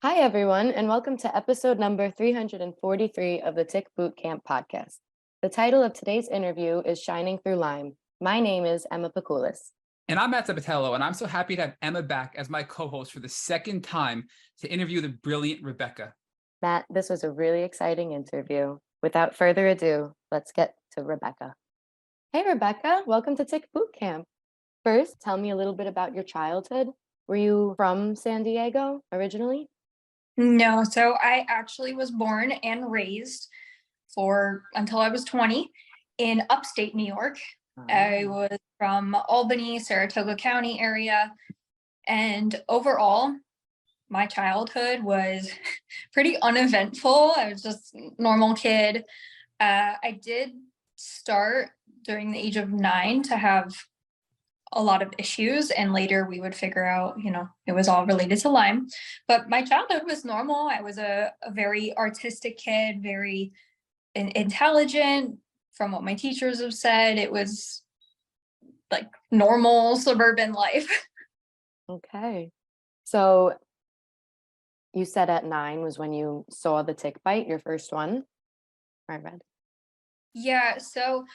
Hi, everyone, and welcome to episode number 343 of the Tick Boot Camp podcast. The title of today's interview is Shining Through Lyme. My name is Emma Pakulis. And I'm Matt Sabatello, and I'm so happy to have Emma back as my co-host for the second time to interview the brilliant Rebecca. Matt, this was a really exciting interview. Without further ado, let's get to Rebecca. Hey, Rebecca, welcome to Tick Boot Camp. First, tell me a little bit about your childhood. Were you from San Diego originally? No, so I actually was born and raised for until I was 20 in upstate New York. I was from Albany, Saratoga County area, and overall, my childhood was pretty uneventful. I was just a normal kid. I did start during the age of 9 to have a lot of issues, and later we would figure out, it was all related to Lyme. But my childhood was normal. I was a very artistic kid, very intelligent. From what my teachers have said, it was like normal suburban life. Okay. So you said at 9 was when you saw the tick bite, your first one. I read. Yeah, so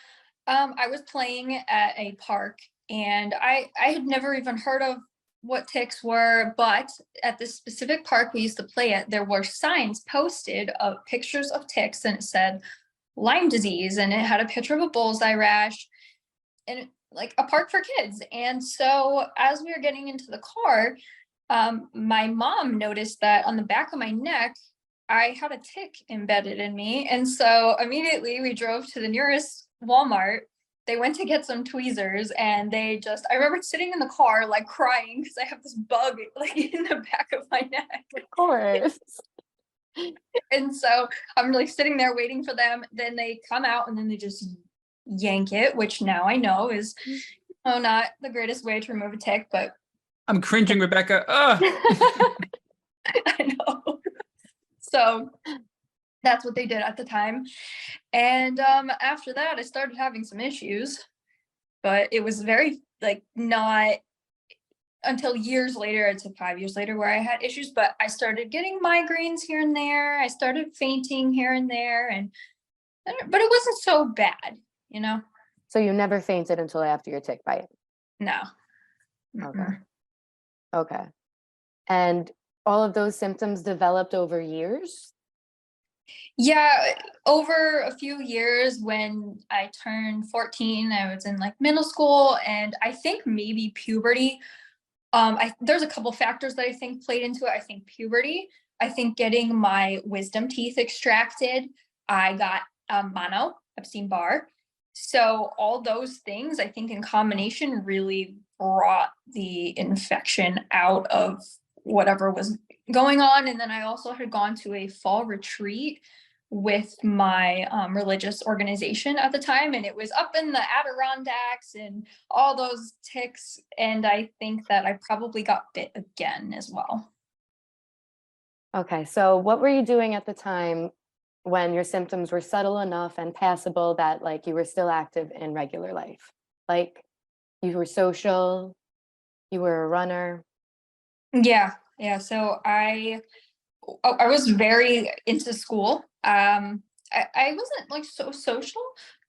I was playing at a park, and I had never even heard of what ticks were, but at this specific park we used to play at, there were signs posted of pictures of ticks, and it said Lyme disease, and it had a picture of a bullseye rash, and like a park for kids. And so as we were getting into the car, my mom noticed that on the back of my neck I had a tick embedded in me. And so immediately we drove to the nearest Walmart. They went to get some tweezers, and I remember sitting in the car like crying because I have this bug like in the back of my neck. Of course. And so I'm like sitting there waiting for them. Then they come out, and then they just yank it, which now I know is not the greatest way to remove a tick, but I'm cringing, Rebecca. I know. So that's what they did at the time. And after that, I started having some issues, but it was very not until years later. It's 5 years later where I had issues, but I started getting migraines here and there. I started fainting here and there, but it wasn't so bad. So you never fainted until after your tick bite? No. Okay. Okay. And all of those symptoms developed over years? Yeah, over a few years. When I turned 14, I was in middle school, and I think maybe puberty. There's a couple factors that I think played into it. I think puberty. I think getting my wisdom teeth extracted. I got mono, Epstein-Barr. So all those things, I think in combination, really brought the infection out of whatever was going on. And then I also had gone to a fall retreat with my religious organization at the time, and it was up in the Adirondacks and all those ticks, and I think that I probably got bit again as well. Okay, so what were you doing at the time when your symptoms were subtle enough and passable that you were still active in regular life? Like you were social, you were a runner? Yeah. So I was very into school. I wasn't so social,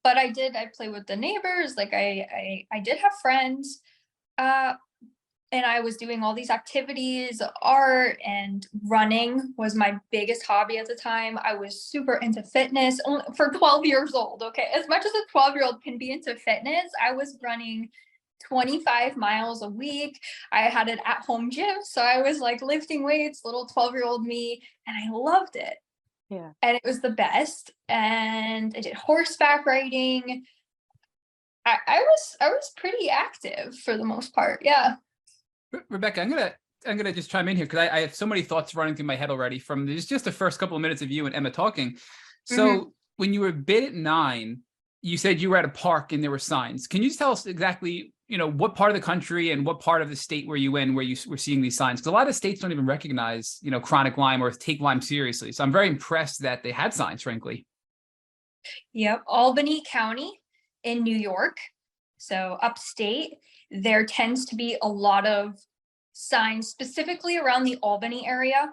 but I play with the neighbors. I did have friends, and I was doing all these activities. Art and running was my biggest hobby at the time. I was super into fitness for 12 years old. Okay, as much as a 12-year-old can be into fitness, I was running 25 miles a week. I had an at-home gym, so I was lifting weights, little 12-year-old me, and I loved it. Yeah. And it was the best. And I did horseback riding. I was pretty active for the most part. Yeah. Rebecca, I'm gonna just chime in here because I have so many thoughts running through my head already from just the first couple of minutes of you and Emma talking. So when you were bit at 9, you said you were at a park and there were signs. Can you just tell us exactly, what part of the country and what part of the state were you in where you were seeing these signs? Because a lot of states don't even recognize, chronic Lyme or take Lyme seriously. So I'm very impressed that they had signs, frankly. Yep. Albany County in New York. So upstate, there tends to be a lot of signs specifically around the Albany area.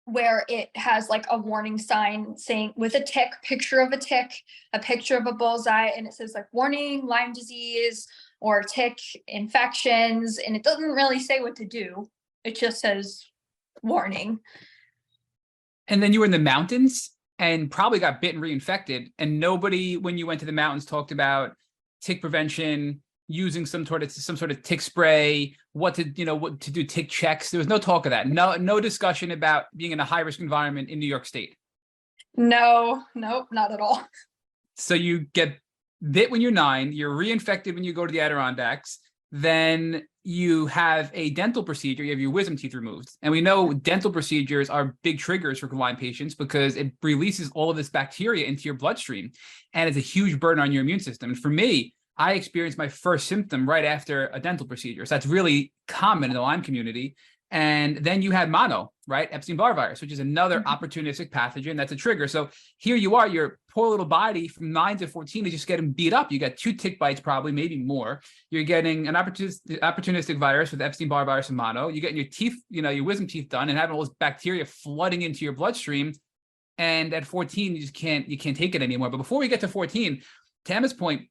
where it has like a warning sign saying with a tick, picture of a tick, a picture of a bullseye, and it says like warning, Lyme disease or tick infections. And it doesn't really say what to do. It just says warning. And then you were in the mountains and probably got bit and reinfected. And nobody, when you went to the mountains, talked about tick prevention, using some sort of tick spray, what to do tick checks. There was no talk of that. No discussion about being in a high risk environment in New York State. No, nope, not at all. So you get bit when you're 9, you're reinfected when you go to the Adirondacks, then you have a dental procedure, you have your wisdom teeth removed. And we know dental procedures are big triggers for Lyme patients because it releases all of this bacteria into your bloodstream. And it's a huge burden on your immune system. And for me, I experienced my first symptom right after a dental procedure. So that's really common in the Lyme community. And then you had mono, right? Epstein-Barr virus, which is another opportunistic pathogen that's a trigger. So here you are, your poor little body from 9 to 14 is just getting beat up. You got 2 tick bites, probably, maybe more. You're getting an opportunistic virus with Epstein-Barr virus and mono. You're getting your teeth, your wisdom teeth done and having all this bacteria flooding into your bloodstream. And at 14, you can't take it anymore. But before we get to 14, to Emma's point,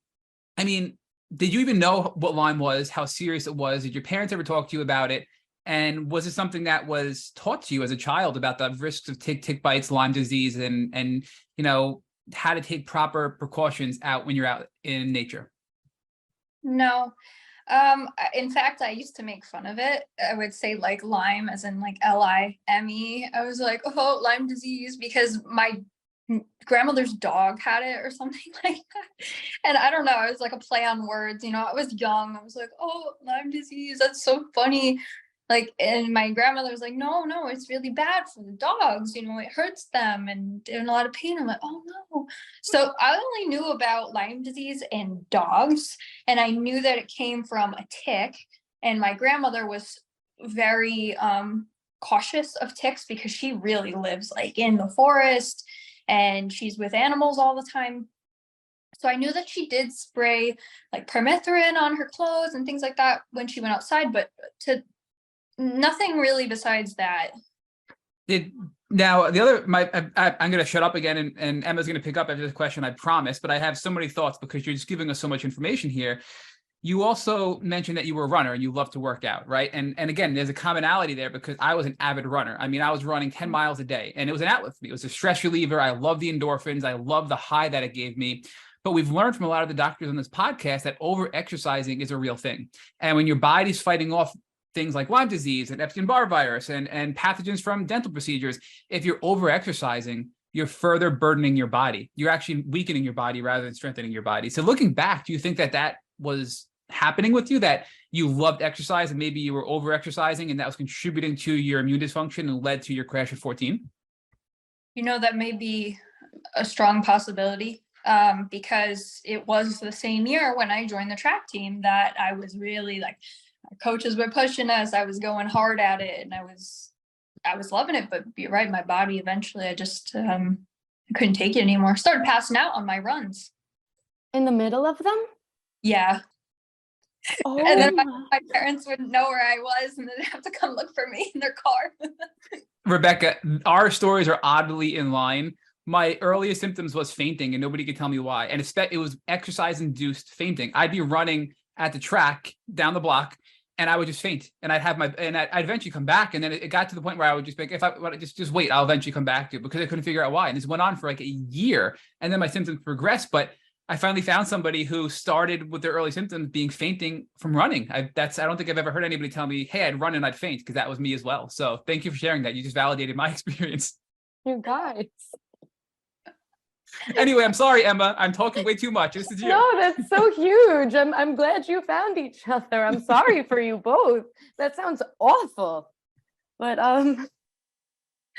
I mean, did you even know what Lyme was, how serious it was? Did your parents ever talk to you about it? And was it something that was taught to you as a child about the risks of tick bites, Lyme disease, and how to take proper precautions out when you're out in nature? No. In fact, I used to make fun of it. I would say like Lyme as in like Lyme. I was like, oh, Lyme disease, because my grandmother's dog had it or something like that. And I don't know, it was like a play on words. I was young. I was like, oh, Lyme disease, that's so funny. Like, and my grandmother was like, no, it's really bad for the dogs. It hurts them and they're in a lot of pain. I'm like, oh no. So I only knew about Lyme disease in dogs. And I knew that it came from a tick. And my grandmother was very cautious of ticks because she really lives like in the forest and she's with animals all the time. So I knew that she did spray like permethrin on her clothes and things like that when she went outside, but nothing really besides that. Now the other, I'm going to shut up again, and Emma's going to pick up after this question, I promise. But I have so many thoughts because you're just giving us so much information here. You also mentioned that you were a runner and you love to work out, right? And again, there's a commonality there because I was an avid runner. I mean, I was running 10 miles a day, and it was an outlet for me. It was a stress reliever. I love the endorphins. I love the high that it gave me. But we've learned from a lot of the doctors on this podcast that over-exercising is a real thing. And when your body's fighting off things like Lyme disease and Epstein-Barr virus and pathogens from dental procedures, if you're over-exercising, you're further burdening your body. You're actually weakening your body rather than strengthening your body. So looking back, do you think that was happening with you, that you loved exercise and maybe you were over-exercising and that was contributing to your immune dysfunction and led to your crash at 14? That may be a strong possibility because it was the same year when I joined the track team that I was really like, our coaches were pushing us. I was going hard at it and I was loving it, but you're right. My body eventually, I just couldn't take it anymore. Started passing out on my runs. In the middle of them? Yeah. Oh, and then my parents wouldn't know where I was and they'd have to come look for me in their car. Rebecca, our stories are oddly in line. My earliest symptoms was fainting and nobody could tell me why. And it was exercise-induced fainting. I'd be running at the track down the block and I would just faint and I'd eventually come back. And then it got to the point where I would just be like, if I just wait, I'll eventually come back to it, because I couldn't figure out why. And this went on for like a year and then my symptoms progressed. But I finally found somebody who started with their early symptoms being fainting from running. I don't think I've ever heard anybody tell me, hey, I'd run and I'd faint, because that was me as well. So thank you for sharing that. You just validated my experience. you guys. Anyway, I'm sorry, Emma. I'm talking way too much. This is you. No, that's so huge. I'm glad you found each other. I'm sorry for you both. That sounds awful. But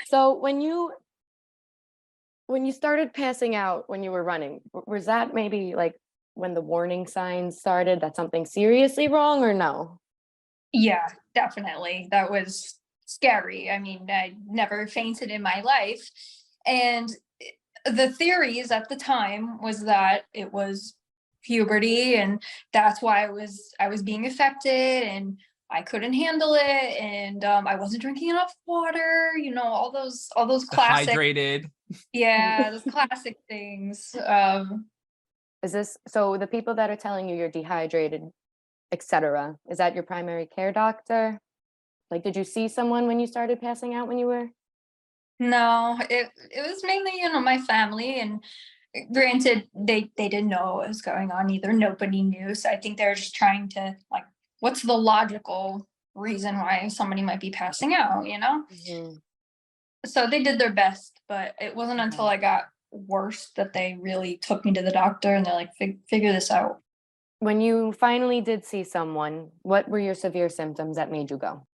so when you started passing out when you were running, was that maybe like when the warning signs started that something seriously wrong, or no? Yeah, definitely. That was scary. I mean, I never fainted in my life. And the theories at the time was that it was puberty and that's why I was being affected, and I couldn't handle it, and I wasn't drinking enough water. All those classic, Dehydrated. yeah, those classic things. Is this so the people that are telling you you're dehydrated, etc., is that your primary care doctor? Like, did you see someone when you started passing out when you were? No, it was mainly, my family, and granted, they didn't know what was going on either. Nobody knew. So I think they're just trying to, like, what's the logical reason why somebody might be passing out, Mhm. So they did their best, but it wasn't until I got worse that they really took me to the doctor, and they're like, figure this out. When you finally did see someone, what were your severe symptoms that made you go?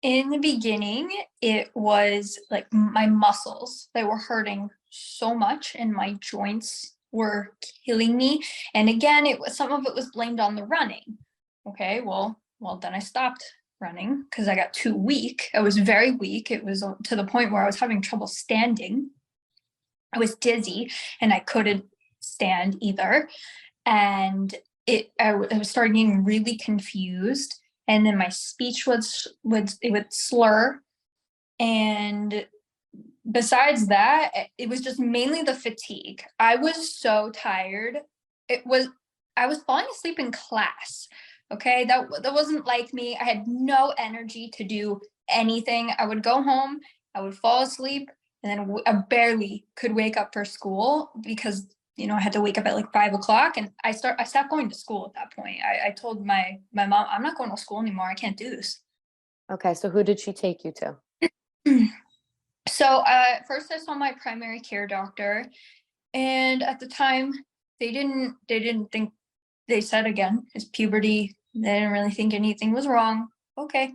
In the beginning, it was like my muscles, they were hurting so much, and my joints were killing me. And again, some of it was blamed on the running. Okay, well, then I stopped running because I got too weak. I was very weak. It was to the point where I was having trouble standing. I was dizzy, and I couldn't stand either. And I was starting getting really confused, and then my speech would slur. And besides that, it was just mainly the fatigue. I was so tired. I was falling asleep in class. Okay, that wasn't like me. I had no energy to do anything. I would go home, I would fall asleep, and then I barely could wake up for school because I had to wake up at like 5 o'clock, and I stopped going to school at that point. I told my mom, I'm not going to school anymore. I can't do this. Okay, so who did she take you to? So first I saw my primary care doctor, and at the time they didn't think, they said again, it's puberty. They didn't really think anything was wrong. Okay.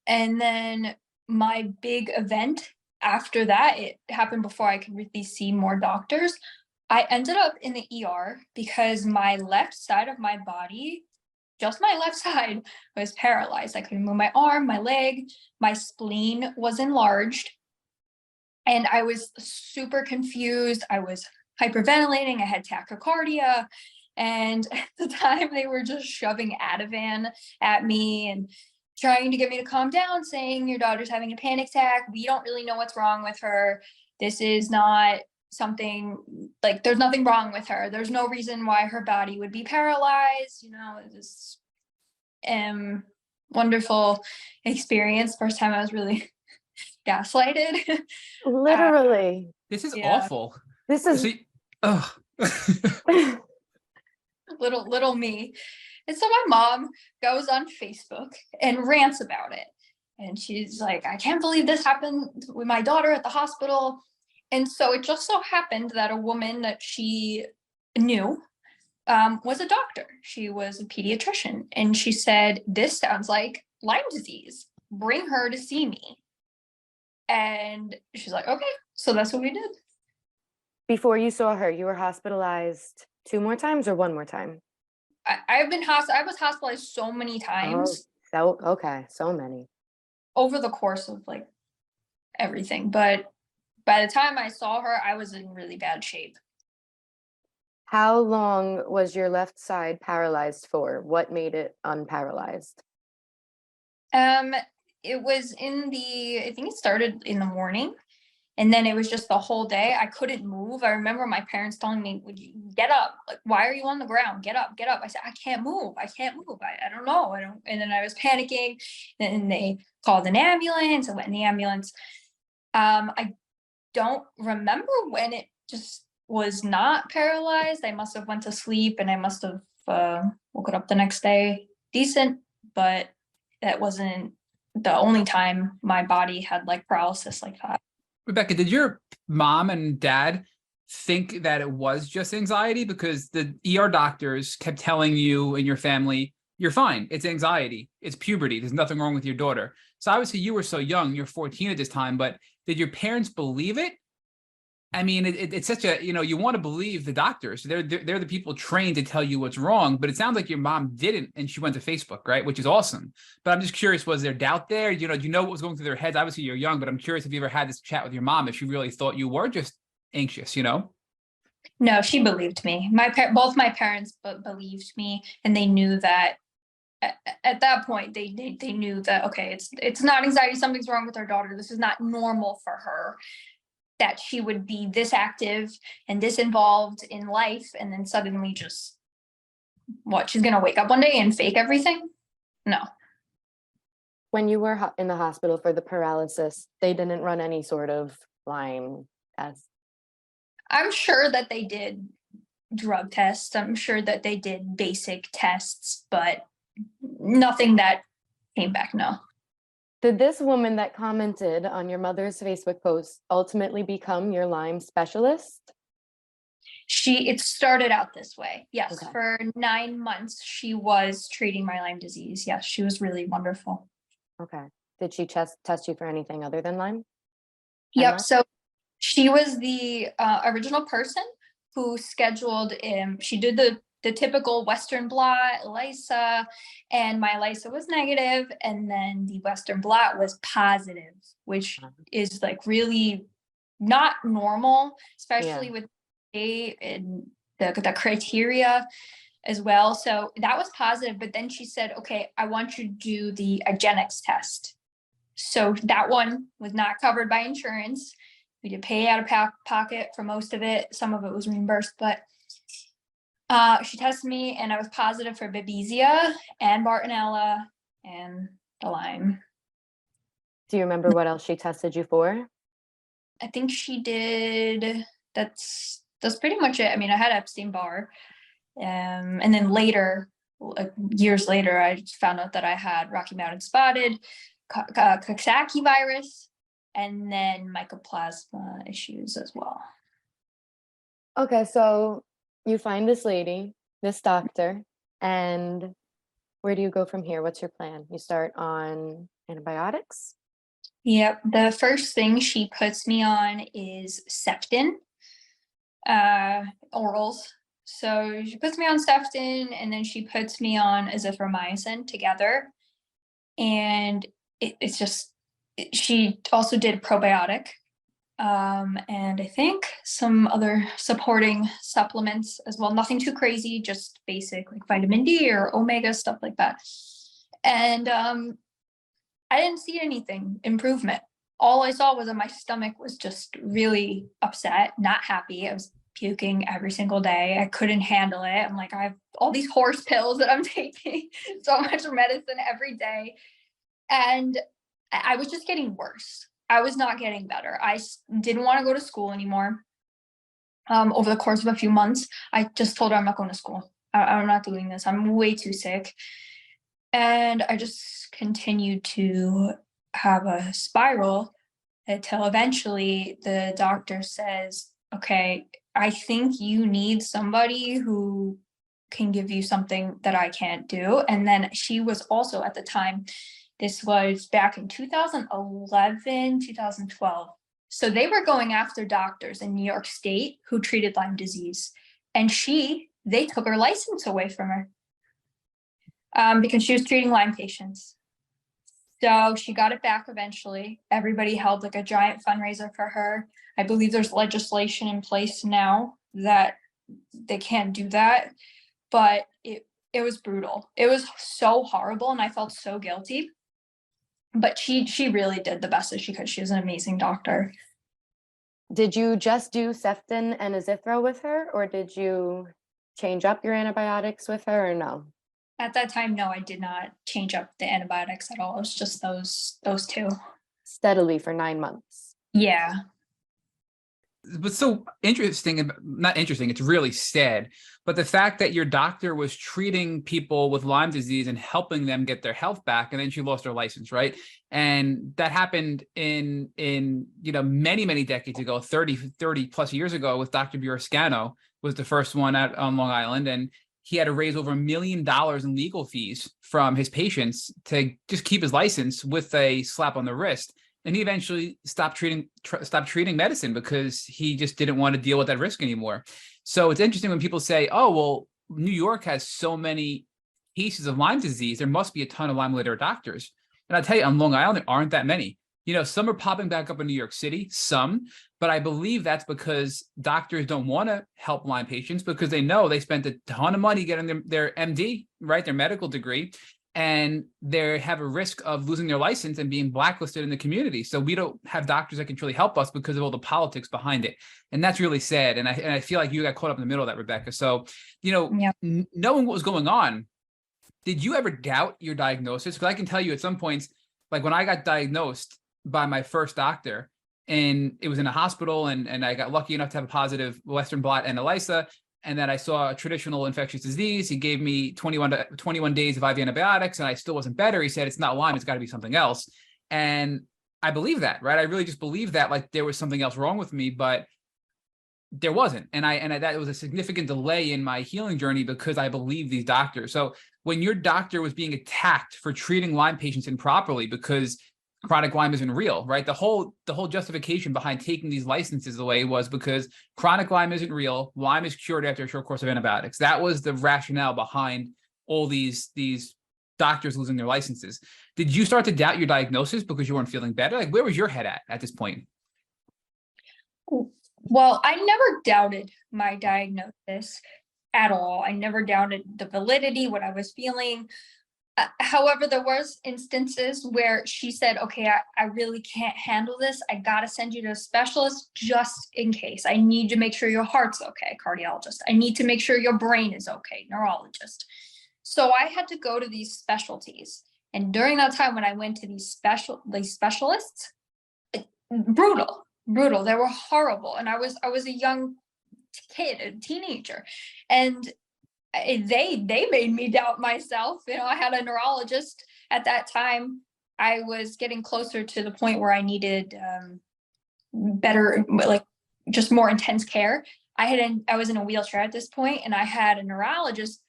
And then my big event after that, it happened before I could really see more doctors. I ended up in the ER because my left side of my body, just my left side, was paralyzed. I couldn't move my arm, my leg, my spleen was enlarged. And I was super confused. I was hyperventilating. I had tachycardia. And at the time, they were just shoving Ativan at me and trying to get me to calm down, saying, your daughter's having a panic attack. We don't really know what's wrong with her. This is not something, like, there's nothing wrong with her. There's no reason why her body would be paralyzed. This wonderful experience. First time I was really gaslighted. Literally. This is Yeah. awful. This is Oh. little me. And so my mom goes on Facebook and rants about it. And she's like, I can't believe this happened with my daughter at the hospital. And so it just so happened that a woman that she knew was a doctor. She was a pediatrician. And she said, this sounds like Lyme disease. Bring her to see me. And she's like, okay. So that's what we did. Before you saw her, you were hospitalized 2 more times or 1 more time? I was hospitalized so many times. Oh, okay, so many. Over the course of like everything. But by the time I saw her, I was in really bad shape. How long was your left side paralyzed for? What made it unparalyzed? It was I think it started in the morning, and then it was just the whole day. I couldn't move. I remember my parents telling me, would you get up? Like, why are you on the ground? Get up, get up. I said, I can't move. I don't know. And then I was panicking, and they called an ambulance. I went in the ambulance. I don't remember when it just was not paralyzed. I must have went to sleep, and I must have woken up the next day decent, but that wasn't the only time my body had like paralysis like that. Rebecca, did your mom and dad think that it was just anxiety? Because the ER doctors kept telling you and your family, you're fine. It's anxiety. It's puberty. There's nothing wrong with your daughter. So obviously you were so young, you're 14 at this time, but did your parents believe it? I mean, it's such a, you want to believe the doctors. They're the people trained to tell you what's wrong, but it sounds like your mom didn't, and she went to Facebook, right? Which is awesome. But I'm just curious, was there doubt there? Do you know what was going through their heads? Obviously you're young, but I'm curious if you ever had this chat with your mom, if she really thought you were just anxious, No, she believed me. Both my parents believed me, and they knew that at that point they knew that, okay, it's not anxiety, something's wrong with our daughter. This is not normal for her, that she would be this active and this involved in life, and then suddenly just she's gonna wake up one day and fake everything. No. When you were in the hospital for the paralysis, they didn't run any sort of Lyme test. I'm sure that they did drug tests. I'm sure that they did basic tests, but nothing that came back. No. Did this woman that commented on your mother's Facebook post ultimately become your Lyme specialist? It started out this way. Yes. Okay. For 9 months, she was treating my Lyme disease. Yes. She was really wonderful. Okay. Did she test you for anything other than Lyme? Yep. So she was the original person who scheduled, she did the typical Western blot, ELISA, and my ELISA was negative, and then the Western blot was positive, which is like really not normal, especially with and the criteria as well. So that was positive, but then she said, okay, I want you to do the IGeneX test. So that one was not covered by insurance. We did pay out of pocket for most of it. Some of it was reimbursed, but she tested me and I was positive for Babesia and Bartonella and the Lyme. Do you remember what else she tested you for? I think she did. That's pretty much it. I mean, I had Epstein-Barr. And then later, years later, I found out that I had Rocky Mountain spotted, Coxsackie virus, and then mycoplasma issues as well. Okay, so you find this lady, this doctor, and where do you go from here? What's your plan? You start on antibiotics? Yep. The first thing she puts me on is Septin, orals. So she puts me on Septin, and then she puts me on azithromycin together. And it's just, she also did probiotic, and I think some other supporting supplements as well. Nothing too crazy, just basic like vitamin D or omega, stuff like that. And I didn't see anything improvement. All I saw was that my stomach was just really upset, not happy. I was puking every single day. I couldn't handle it. I'm like, I have all these horse pills that I'm taking, so much medicine every day. And I was just getting worse. I was not getting better. I didn't want to go to school anymore. Over the course of a few months, I just told her I'm not going to school. I'm not doing this. I'm way too sick. And I just continued to have a spiral until eventually the doctor says, okay, I think you need somebody who can give you something that I can't do. And then she was also at the time, this was back in 2011, 2012. So they were going after doctors in New York State who treated Lyme disease. And they took her license away from her because she was treating Lyme patients. So she got it back eventually. Everybody held like a giant fundraiser for her. I believe there's legislation in place now that they can't do that, but it was brutal. It was so horrible, and I felt so guilty. But she really did the best that she could. She was an amazing doctor. Did you just do Septin and Azithro with her, or did you change up your antibiotics with her, or no? At that time, no, I did not change up the antibiotics at all. It was just those two. Steadily for 9 months. Yeah. What's so interesting, not interesting, it's really sad, but the fact that your doctor was treating people with Lyme disease and helping them get their health back, and then she lost her license, right? And that happened in many, many decades ago, 30 plus years ago, with Dr. Burascano was the first one out on Long Island, and he had to raise over $1 million in legal fees from his patients to just keep his license with a slap on the wrist. And he eventually stopped treating medicine because he just didn't want to deal with that risk anymore. So it's interesting when people say, oh, well, New York has so many cases of Lyme disease, there must be a ton of Lyme-related doctors. And I tell you, on Long Island, there aren't that many. Some are popping back up in New York City, but I believe that's because doctors don't want to help Lyme patients because they know they spent a ton of money getting their MD, right, their medical degree. and they have a risk of losing their license and being blacklisted in the community. So we don't have doctors that can truly help us because of all the politics behind it. And that's really sad. And I feel like you got caught up in the middle of that, Rebecca. So, Yeah. knowing what was going on, did you ever doubt your diagnosis? Because I can tell you at some points, like when I got diagnosed by my first doctor, and it was in a hospital, and I got lucky enough to have a positive Western blot and ELISA, and then I saw a traditional infectious disease. He gave me 21 days of IV antibiotics, and I still wasn't better. He said, it's not Lyme, it's got to be something else. And I believe that, right? I really just believe that, like there was something else wrong with me, but there wasn't. And that was a significant delay in my healing journey because I believe these doctors. So when your doctor was being attacked for treating Lyme patients improperly because chronic Lyme isn't real, right? The whole justification behind taking these licenses away was because chronic Lyme isn't real. Lyme is cured after a short course of antibiotics. That was the rationale behind all these doctors losing their licenses. Did you start to doubt your diagnosis because you weren't feeling better? Like, where was your head at this point? Well, I never doubted my diagnosis at all. I never doubted the validity, what I was feeling. However, there was instances where she said, okay, I really can't handle this. I got to send you to a specialist just in case. I need to make sure your heart's okay, cardiologist. I need to make sure your brain is okay, neurologist. So I had to go to these specialties. And during that time when I went to these specialists, brutal. They were horrible. And I was a young kid, a teenager. And they made me doubt myself. I had a neurologist at that time. I was getting closer to the point where I needed better, like just more intense care. I was in a wheelchair at this point, and I had a neurologist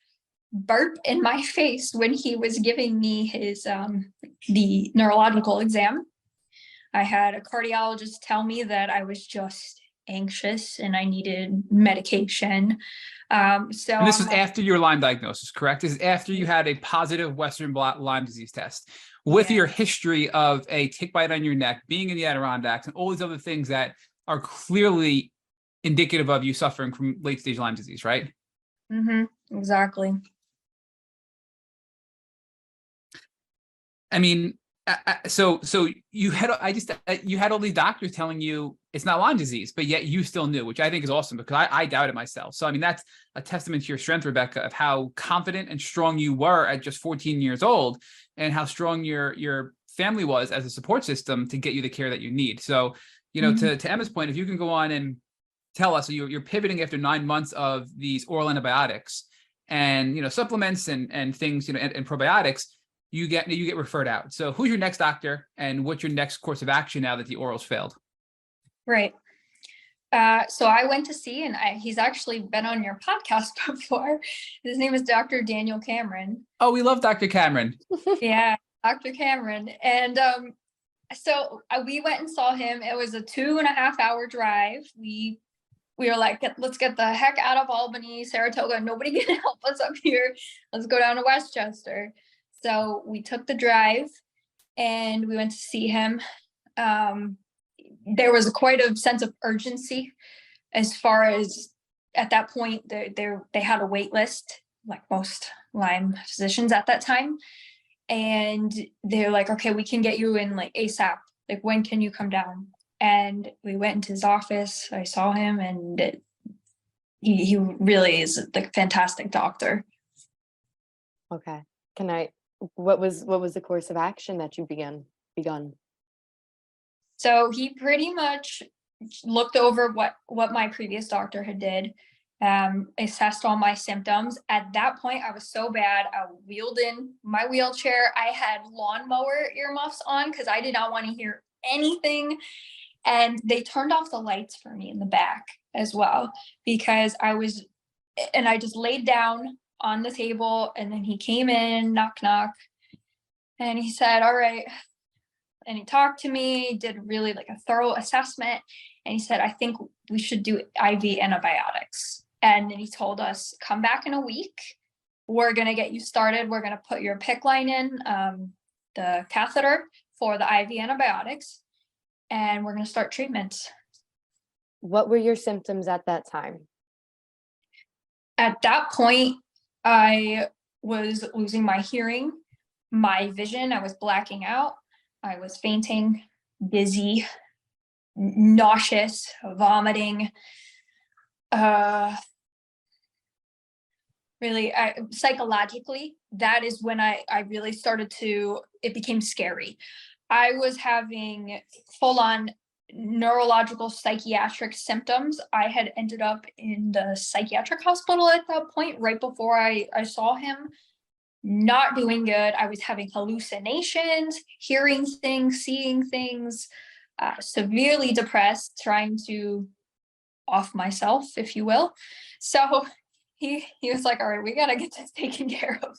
burp in my face when he was giving me his the neurological exam. I had a cardiologist tell me that I was just anxious and I needed medication. And this was after your Lyme diagnosis, correct? This is after you had a positive Western blot Lyme disease test. With your history of a tick bite on your neck, being in the Adirondacks, and all these other things that are clearly indicative of you suffering from late-stage Lyme disease, right? Mm-hmm. Exactly. I mean, so you had you had all these doctors telling you it's not Lyme disease, but yet you still knew, which I think is awesome because I doubted myself. So I mean, that's a testament to your strength, Rebecca, of how confident and strong you were at just 14 years old, and how strong your family was as a support system to get you the care that you need. So to Emma's point, if you can go on and tell us, so you're pivoting after 9 months of these oral antibiotics and supplements and things and probiotics. You get referred out. So who's your next doctor, and what's your next course of action now that the orals failed? Right. So I went to see, and he's actually been on your podcast before. His name is Dr. Daniel Cameron. Oh, we love Dr. Cameron. Yeah, Dr. Cameron. And so we went and saw him. It was a 2.5 hour drive. We were like, let's get the heck out of Albany, Saratoga. Nobody can help us up here. Let's go down to Westchester. So we took the drive and we went to see him. There was quite a sense of urgency as far as at that point, they had a wait list, like most Lyme physicians at that time. And they're like, okay, we can get you in like ASAP. Like, when can you come down? And we went into his office. I saw him, and he really is like a fantastic doctor. Okay. What was the course of action that you begun? So he pretty much looked over what my previous doctor had did, assessed all my symptoms. At that point, I was so bad. I wheeled in my wheelchair. I had lawnmower earmuffs on because I did not want to hear anything. And they turned off the lights for me in the back as well, because I just laid down on the table, and then he came in, knock, and he said, all right. And he talked to me, did really like a thorough assessment. And he said, I think we should do IV antibiotics. And then he told us, come back in a week. We're going to get you started. We're going to put your PICC line in, the catheter for the IV antibiotics, and we're going to start treatments. What were your symptoms at that time? At that point, I was losing my hearing. my vision. I was blacking out. I was fainting, dizzy, nauseous, vomiting. Really, psychologically, that is when I really started to, it became scary. I was having full on neurological psychiatric symptoms. I had ended up in the psychiatric hospital at that point, right before I saw him. Not doing good. I was having hallucinations, hearing things, seeing things, severely depressed, trying to off myself, if you will. So he was like, all right, we gotta get this taken care of.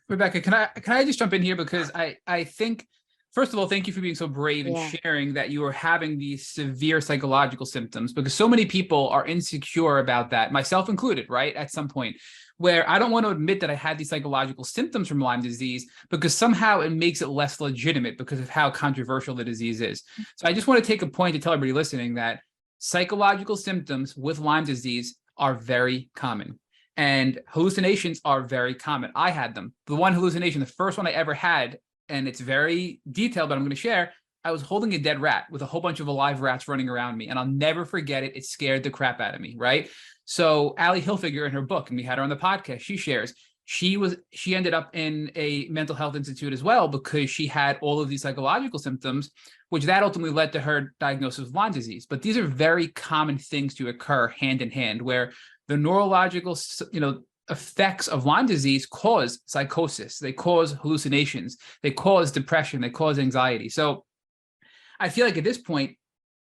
Rebecca, can I just jump in here, because I think, first of all, thank you for being so brave and Yeah. sharing that you are having these severe psychological symptoms, because so many people are insecure about that, myself included, right? At some point, where I don't want to admit that I had these psychological symptoms from Lyme disease, because somehow it makes it less legitimate because of how controversial the disease is. So I just want to take a point to tell everybody listening that psychological symptoms with Lyme disease are very common. And hallucinations are very common. I had them. The one hallucination, the first one I ever had, and it's very detailed, but I'm going to share. I was holding a dead rat with a whole bunch of alive rats running around me, and I'll never forget it. It scared the crap out of me, right? So Allie Hilfiger, in her book, and we had her on the podcast, she shares, she ended up in a mental health institute as well, because she had all of these psychological symptoms, which that ultimately led to her diagnosis of Lyme disease. But these are very common things to occur hand in hand, where the neurological, effects of Lyme disease cause psychosis, they cause hallucinations, they cause depression, they cause anxiety. So I feel like at this point,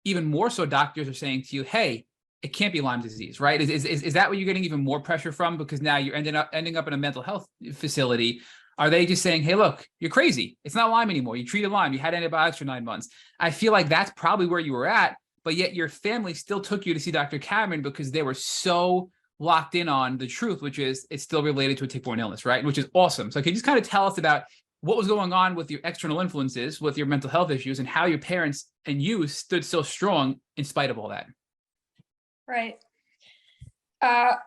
even more so, doctors are saying to you, hey, it can't be Lyme disease, right? Is that what you're getting even more pressure from? Because now you're ending up in a mental health facility. Are they just saying, hey, look, you're crazy. It's not Lyme anymore. You treated Lyme. You had antibiotics for 9 months. I feel like that's probably where you were at, but yet your family still took you to see Dr. Cameron because they were so locked in on the truth, which is it's still related to a tick-borne illness, right? Which is awesome. So can you just kind of tell us about what was going on with your external influences, with your mental health issues, and how your parents and you stood so strong in spite of all that? Right.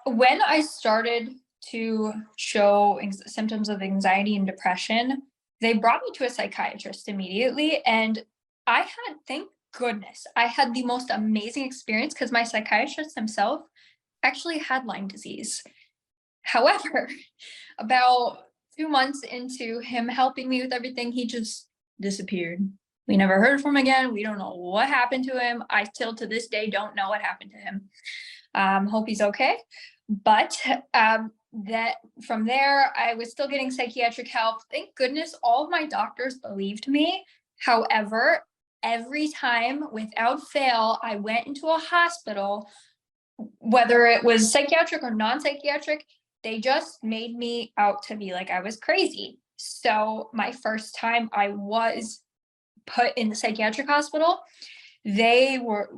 When I started to show symptoms of anxiety and depression, they brought me to a psychiatrist immediately. And I had, thank goodness, I had the most amazing experience because my psychiatrist himself actually had Lyme disease. However, about 2 months into him helping me with everything, he just disappeared. We never heard from him again. We don't know what happened to him. I still to this day don't know what happened to him. Hope he's okay. But that from there, I was still getting psychiatric help. Thank goodness all of my doctors believed me. However, every time without fail, I went into a hospital, whether it was psychiatric or non-psychiatric, they just made me out to be like I was crazy. So my first time I was put in the psychiatric hospital, they were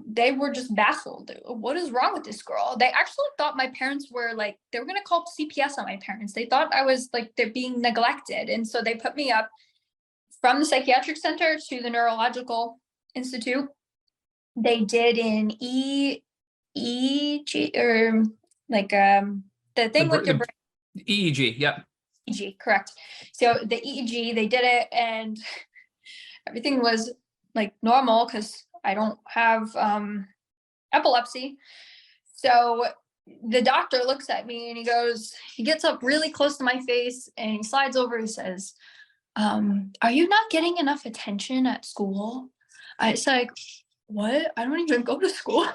just baffled. What is wrong with this girl? They actually thought my parents were like, they were going to call CPS on my parents. They thought I was like, they're being neglected. And so they put me up from the psychiatric center to the neurological institute. They did an EEG, or like the thing with your brain. EEG, yep. EEG, correct. So the EEG, they did it, and everything was like normal because I don't have epilepsy. So the doctor looks at me and he gets up really close to my face and he slides over and says, are you not getting enough attention at school? It's like, what? I don't even go to school.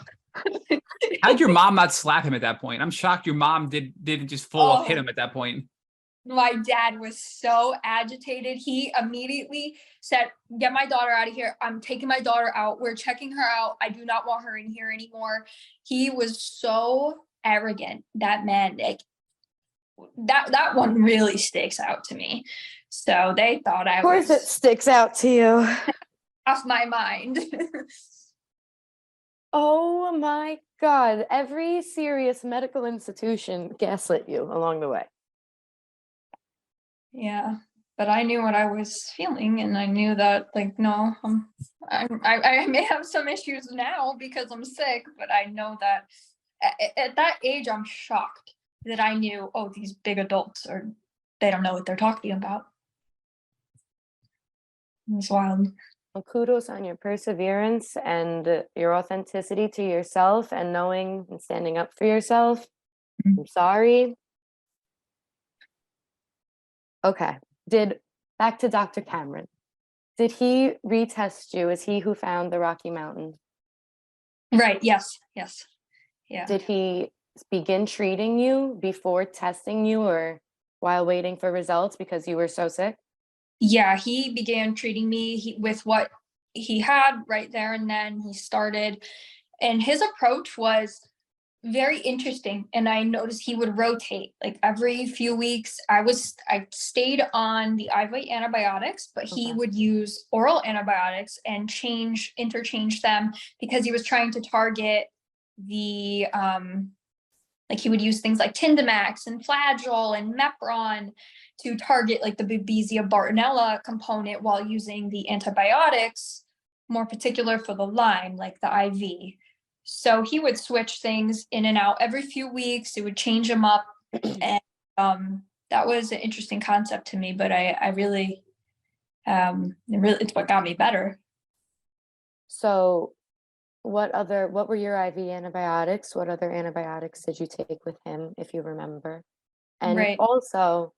How did your mom not slap him at that point? I'm shocked your mom didn't just full off hit him at that point. My dad was so agitated. He immediately said, get my daughter out of here. I'm taking my daughter out. We're checking her out. I do not want her in here anymore. He was so arrogant, that man. Like, that one really sticks out to me. So they thought I was. Of course it sticks out to you. Off my mind. Oh my God. Every serious medical institution gaslit you along the way. Yeah, but I knew what I was feeling, and I knew that, like, no, I may have some issues now because I'm sick, but I know that at that age, I'm shocked that I knew, oh, these big adults they don't know what they're talking about. was wild. Well, kudos on your perseverance and your authenticity to yourself and knowing and standing up for yourself. Mhm. I'm sorry. Okay. Back to Dr. Cameron. Did he retest you? Is he who found the Rocky Mountain? Right. Yes. Yes. Yeah. Did he begin treating you before testing you or while waiting for results because you were so sick? Yeah. He began treating me with what he had right there and then. He started, and his approach was very interesting. And I noticed he would rotate like every few weeks. I stayed on the IV antibiotics, but he Okay. would use oral antibiotics and interchange them because he was trying to target the like he would use things like Tindamax and Flagyl and Mepron to target like the Babesia bartonella component while using the antibiotics more particular for the Lyme, like the IV. So he would switch things in and out every few weeks. It would change them up, and that was an interesting concept to me. But I really, it's what got me better. So what were your IV antibiotics? What other antibiotics did you take with him, if you remember? And Right. also,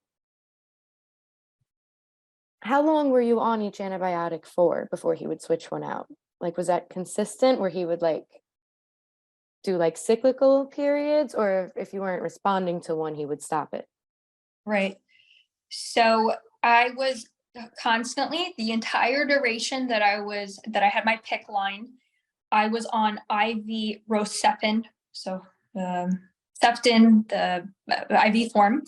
how long were you on each antibiotic for before he would switch one out? Like, was that consistent where he would like do like cyclical periods, or if you weren't responding to one, he would stop it? Right. So I was constantly the entire duration that I had my PIC line. I was on IV Rocephin, so Ceftin, the IV form,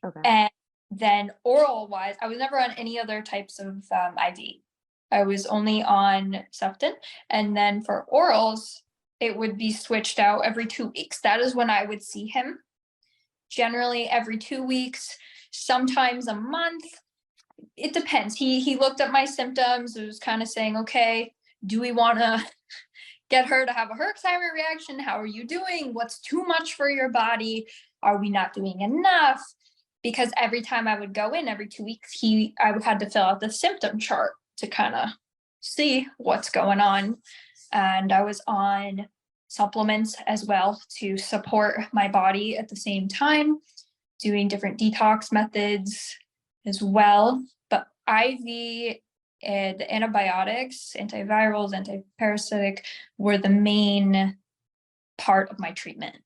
Okay. and then oral wise, I was never on any other types of IV. I was only on Ceftin, and then for orals, it would be switched out every 2 weeks. That is when I would see him. Generally, every 2 weeks, sometimes a month. It depends. He looked at my symptoms. It was kind of saying, okay, do we want to get her to have a Herxheimer reaction? How are you doing? What's too much for your body? Are we not doing enough? Because every time I would go in every 2 weeks, I had to fill out the symptom chart to kind of see what's going on. And I was on supplements as well to support my body at the same time, doing different detox methods as well. But IV and the antibiotics, antivirals, antiparasitic were the main part of my treatment.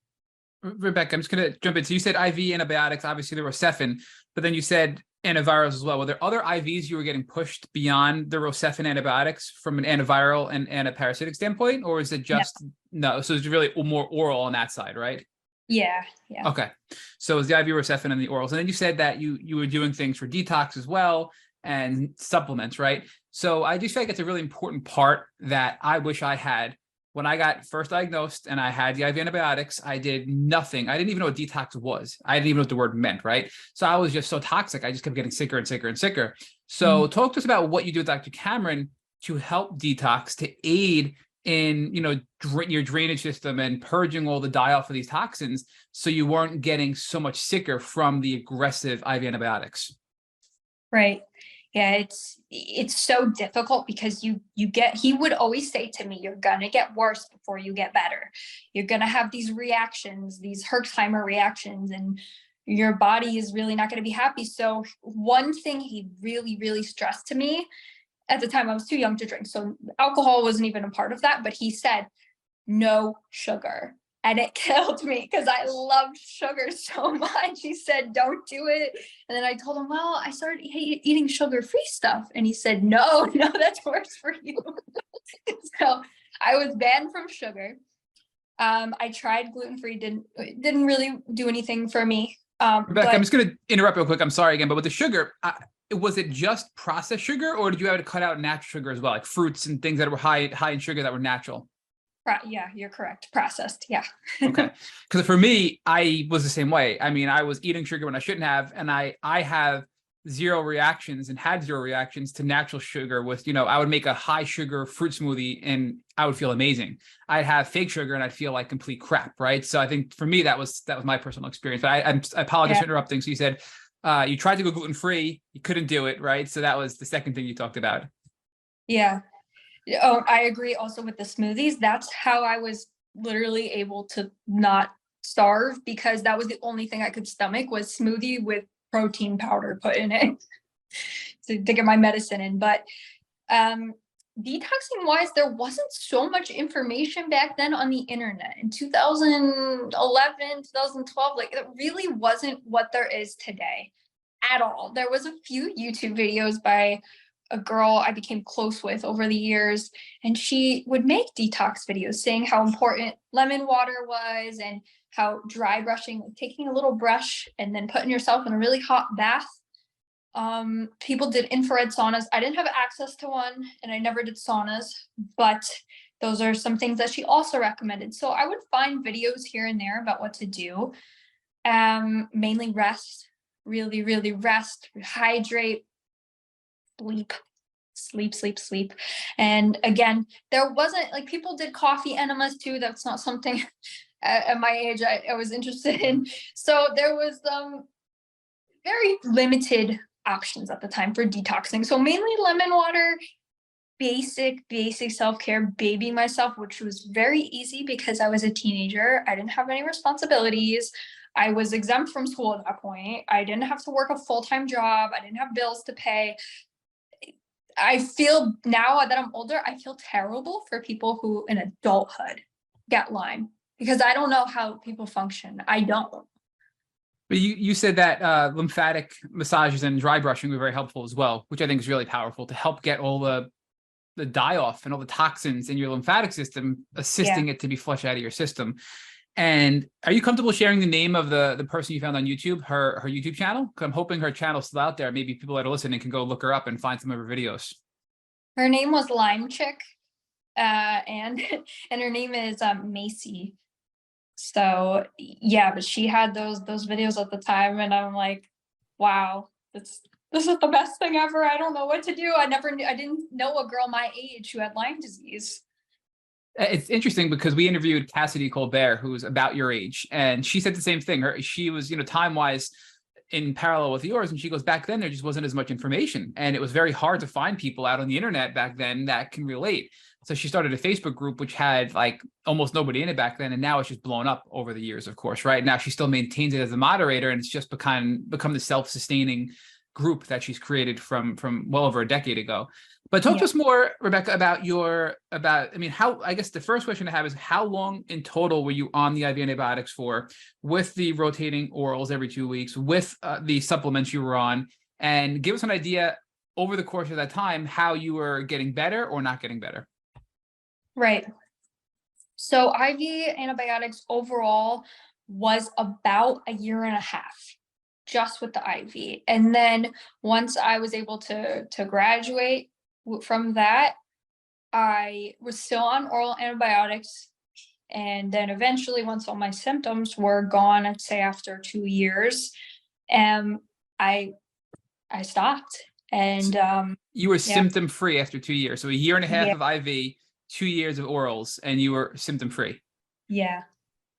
Rebecca, I'm just going to jump in. So you said IV antibiotics, obviously the Rocephin, but then you said antivirals as well. Were there other IVs you were getting pushed beyond the Rocephin antibiotics from an antiviral and antiparasitic standpoint, or is it just no? So it's really more oral on that side, right? Yeah. Okay. So it was the IV Rocephin and the orals. And then you said that you were doing things for detox as well and supplements, right? So I just feel like it's a really important part that I wish I had. When I got first diagnosed and I had the IV antibiotics, I did nothing. I didn't even know what detox was. I didn't even know what the word meant, right? So I was just so toxic. I just kept getting sicker and sicker and sicker. So talk to us about what you do with Dr. Cameron to help detox, to aid in, your drainage system and purging all the die off of these toxins so you weren't getting so much sicker from the aggressive IV antibiotics. Right. Yeah, it's so difficult because he would always say to me, you're gonna get worse before you get better. You're gonna have these reactions, these Herxheimer reactions, and your body is really not gonna be happy. So one thing he really, really stressed to me at the time, I was too young to drink. So alcohol wasn't even a part of that, but he said, no sugar. And it killed me because I loved sugar so much. He said, don't do it. And then I told him, well, I started eating sugar-free stuff. And he said, no, that's worse for you. So I was banned from sugar. I tried gluten-free, didn't really do anything for me. Rebecca, I'm just going to interrupt real quick. I'm sorry again, but with the sugar, was it just processed sugar, or did you have to cut out natural sugar as well, like fruits and things that were high in sugar that were natural? Yeah, you're correct. Processed. Yeah. Okay. Because for me, I was the same way. I mean, I was eating sugar when I shouldn't have, and I have zero reactions and had zero reactions to natural sugar with, I would make a high sugar fruit smoothie and I would feel amazing. I'd have fake sugar and I'd feel like complete crap. Right. So I think for me, that was my personal experience, but I apologize for interrupting. So you said, you tried to go gluten-free, you couldn't do it. Right. So that was the second thing you talked about. Yeah. Oh, I agree also with the smoothies. That's how I was literally able to not starve, because that was the only thing I could stomach was smoothie with protein powder put in it to get my medicine in. But um detoxing wise, there wasn't so much information back then on the internet in 2011, 2012. Like, it really wasn't what there is today at all. There was a few YouTube videos by a girl I became close with over the years, and she would make detox videos saying how important lemon water was, and how dry brushing, like taking a little brush and then putting yourself in a really hot bath. People did infrared saunas. I didn't have access to one, and I never did saunas, but those are some things that she also recommended. So I would find videos here and there about what to do. Mainly rest, really, really rest, hydrate, sleep, sleep, sleep, sleep. And again, there wasn't, like, people did coffee enemas too. That's not something at my age I was interested in. So there was very limited options at the time for detoxing. So mainly lemon water, basic self-care, babying myself, which was very easy because I was a teenager. I didn't have any responsibilities. I was exempt from school at that point. I didn't have to work a full-time job. I didn't have bills to pay. I feel now that I'm older, I feel terrible for people who in adulthood get Lyme, because I don't know how people function. I don't. But you said that lymphatic massages and dry brushing were very helpful as well, which I think is really powerful to help get all the die off and all the toxins in your lymphatic system, assisting it to be flushed out of your system. And are you comfortable sharing the name of the person you found on YouTube, her YouTube channel? Because I'm hoping her channel's still out there. Maybe people that are listening can go look her up and find some of her videos. Her name was Lyme Chick, and and her name is Macy. So yeah, but she had those videos at the time, and I'm like, wow, this is the best thing ever. I don't know what to do. I didn't know a girl my age who had Lyme disease. It's interesting because we interviewed Cassidy Colbert, who's about your age, and she said the same thing. She was, time-wise in parallel with yours, and she goes, back then there just wasn't as much information, and it was very hard to find people out on the internet back then that can relate. So she started a Facebook group which had like almost nobody in it back then, and now it's just blown up over the years, of course. Right now she still maintains it as a moderator, and it's just become the self-sustaining group that she's created from well over a decade ago. But talk to us more, Rebecca, about I guess the first question I have is, how long in total were you on the IV antibiotics for, with the rotating orals every 2 weeks, with the supplements you were on, and give us an idea over the course of that time how you were getting better or not getting better. Right. So IV antibiotics overall was about a year and a half just with the IV. And then once I was able to graduate from that, I was still on oral antibiotics. And then eventually, once all my symptoms were gone, I'd say after 2 years, I stopped. And you were symptom free after 2 years. So a year and a half of IV, 2 years of orals, and you were symptom free. Yeah.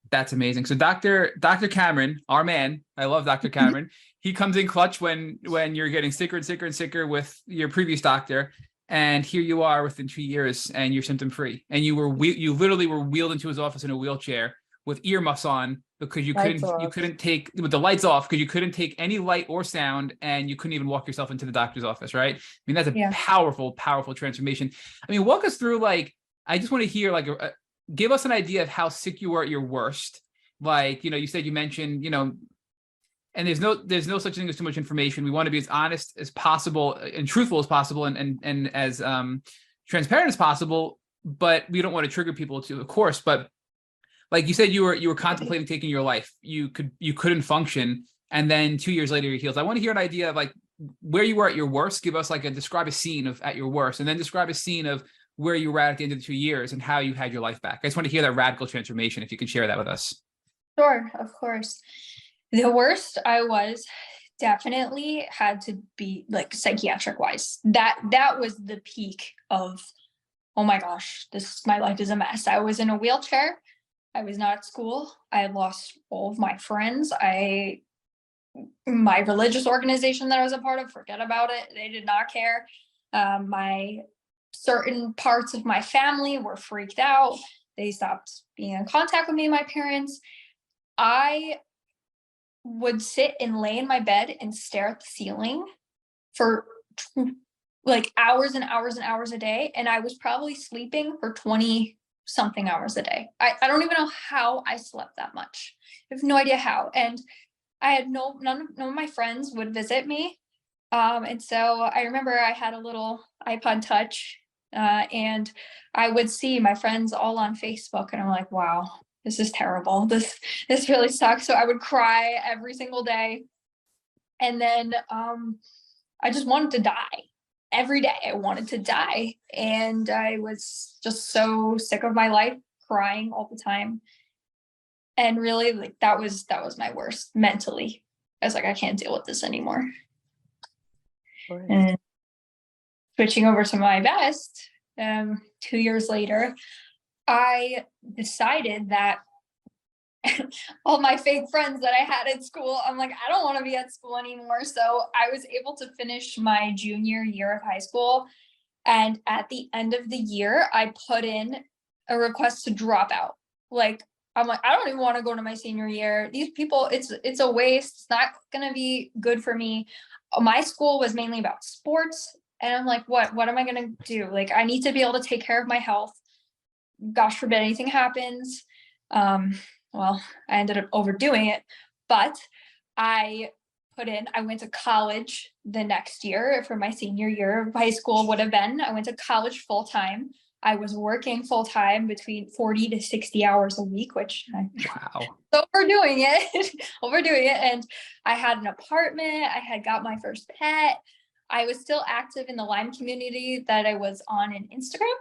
That's amazing. So Dr. Cameron, our man, I love Dr. Cameron. He comes in clutch when you're getting sicker and sicker and sicker with your previous doctor. And here you are within 2 years and you're symptom free. And you literally were wheeled into his office in a wheelchair with earmuffs on because you couldn't take, with the lights off, because you couldn't take any light or sound, and you couldn't even walk yourself into the doctor's office, right? I mean, that's a powerful, powerful transformation. I mean, walk us through, like, I just want to hear, like, give us an idea of how sick you were at your worst. Like, you mentioned, and there's no such thing as too much information. We want to be as honest as possible and truthful as possible, and as transparent as possible, but we don't want to trigger people of course. But like you said, you were contemplating taking your life. You couldn't function, and then 2 years later you healed. I want to hear an idea of, like, where you were at your worst. Give us describe a scene of at your worst, and then describe a scene of where you were at the end of the 2 years and how you had your life back. I just want to hear that radical transformation, if you could share that with us. Sure, of course. The worst I was definitely had to be, like, psychiatric wise. That was the peak of, oh my gosh, my life is a mess. I was in a wheelchair. I was not at school. I had lost all of my friends. My religious organization that I was a part of, forget about it. They did not care. My certain parts of my family were freaked out. They stopped being in contact with me and my parents. I would sit and lay in my bed and stare at the ceiling for like hours and hours and hours a day. And I was probably sleeping for 20 something hours a day. I don't even know how I slept that much. I have no idea how. And I had none of my friends would visit me. And so I remember I had a little iPod Touch, and I would see my friends all on Facebook, and I'm like, wow, this is terrible. This really sucks. So I would cry every single day. And then I just wanted to die. Every day I wanted to die. And I was just so sick of my life, crying all the time. And really, like, that was my worst mentally. I was like, I can't deal with this anymore. And switching over to my best, 2 years later, I decided that all my fake friends that I had at school, I'm like, I don't want to be at school anymore. So I was able to finish my junior year of high school. And at the end of the year, I put in a request to drop out. Like, I'm like, I don't even want to go to my senior year. These people, it's a waste. It's not going to be good for me. My school was mainly about sports. And I'm like, what am I going to do? Like, I need to be able to take care of my health. Gosh forbid anything happens. Well, I ended up overdoing it, but I went to college the next year for my senior year of high school would have been. I went to college full time. I was working full time between 40 to 60 hours a week, which Wow. overdoing it. And I had an apartment. I had got my first pet. I was still active in the Lyme community that I was on in Instagram.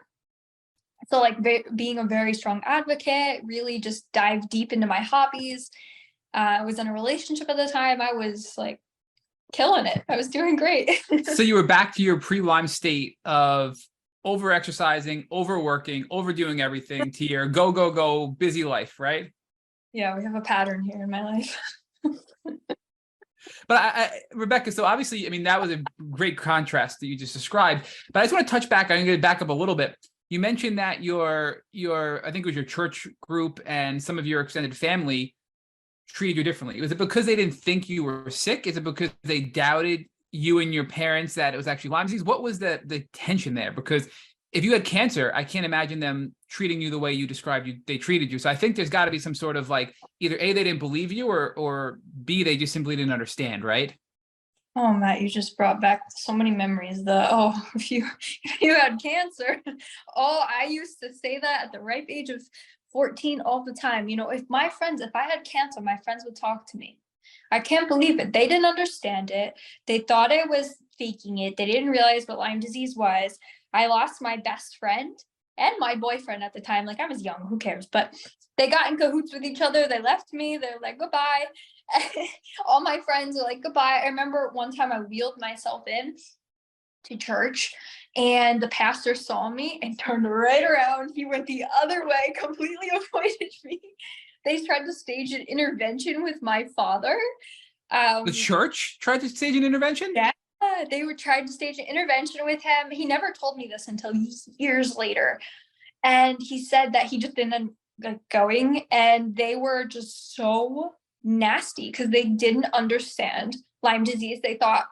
So like being a very strong advocate, really just dive deep into my hobbies. I was in a relationship at the time. I was like killing it. I was doing great. So you were back to your pre-Lyme state of over-exercising, overworking, overdoing everything to your go, busy life, right? Yeah, we have a pattern here in my life. But Rebecca, so obviously, I mean, that was a great contrast that you just described. But I just want to touch back. I'm going to back up a little bit. You mentioned that your I think it was your church group and some of your extended family treated you differently. Was it because they didn't think you were sick? Is it because they doubted you and your parents that it was actually Lyme disease? What was the tension there? Because if you had cancer, I can't imagine them treating you the way you described they treated you. So I think there's got to be some sort of like either A, they didn't believe you, or B, they just simply didn't understand, right? Oh, Matt, you just brought back so many memories. If you had cancer, I used to say that at the ripe age of 14 all the time. You know, if I had cancer, my friends would talk to me. I can't believe it. They didn't understand it. They thought I was faking it. They didn't realize what Lyme disease was. I lost my best friend and my boyfriend at the time. Like, I was young, who cares? But they got in cahoots with each other. They left me. They're like, goodbye. All my friends are like, goodbye. I remember one time I wheeled myself in to church and the pastor saw me and turned right around. He went the other way, completely avoided me. They tried to stage an intervention with my father. The church tried to stage an intervention? Yeah, they were trying to stage an intervention with him. He never told me this until years later. And he said that he just didn't end up going. And they were just so nasty because they didn't understand Lyme disease. They thought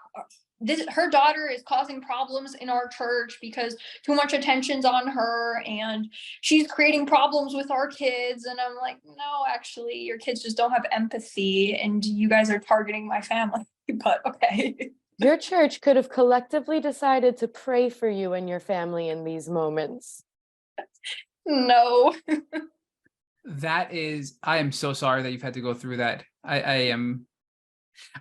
her daughter is causing problems in our church because too much attention's on her and she's creating problems with our kids. And I'm like, no, actually, your kids just don't have empathy and you guys are targeting my family. But okay. Your church could have collectively decided to pray for you and your family in these moments. No. I am so sorry that you've had to go through that. I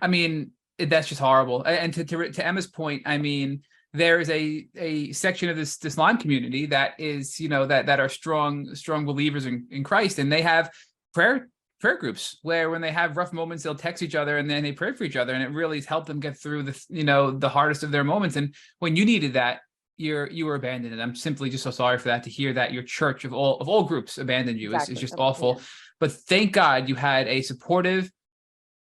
mean, that's just horrible. And to Emma's point, I mean, there is a section of this Lyme community that is, you know, that are strong believers in Christ, and they have prayer groups where when they have rough moments, they'll text each other and then they pray for each other, and it really has helped them get through the hardest of their moments. And when you needed that, you were abandoned, and I'm simply just so sorry for that, to hear that your church of all groups abandoned you. Exactly. Is just awful. Yeah. But thank God you had a supportive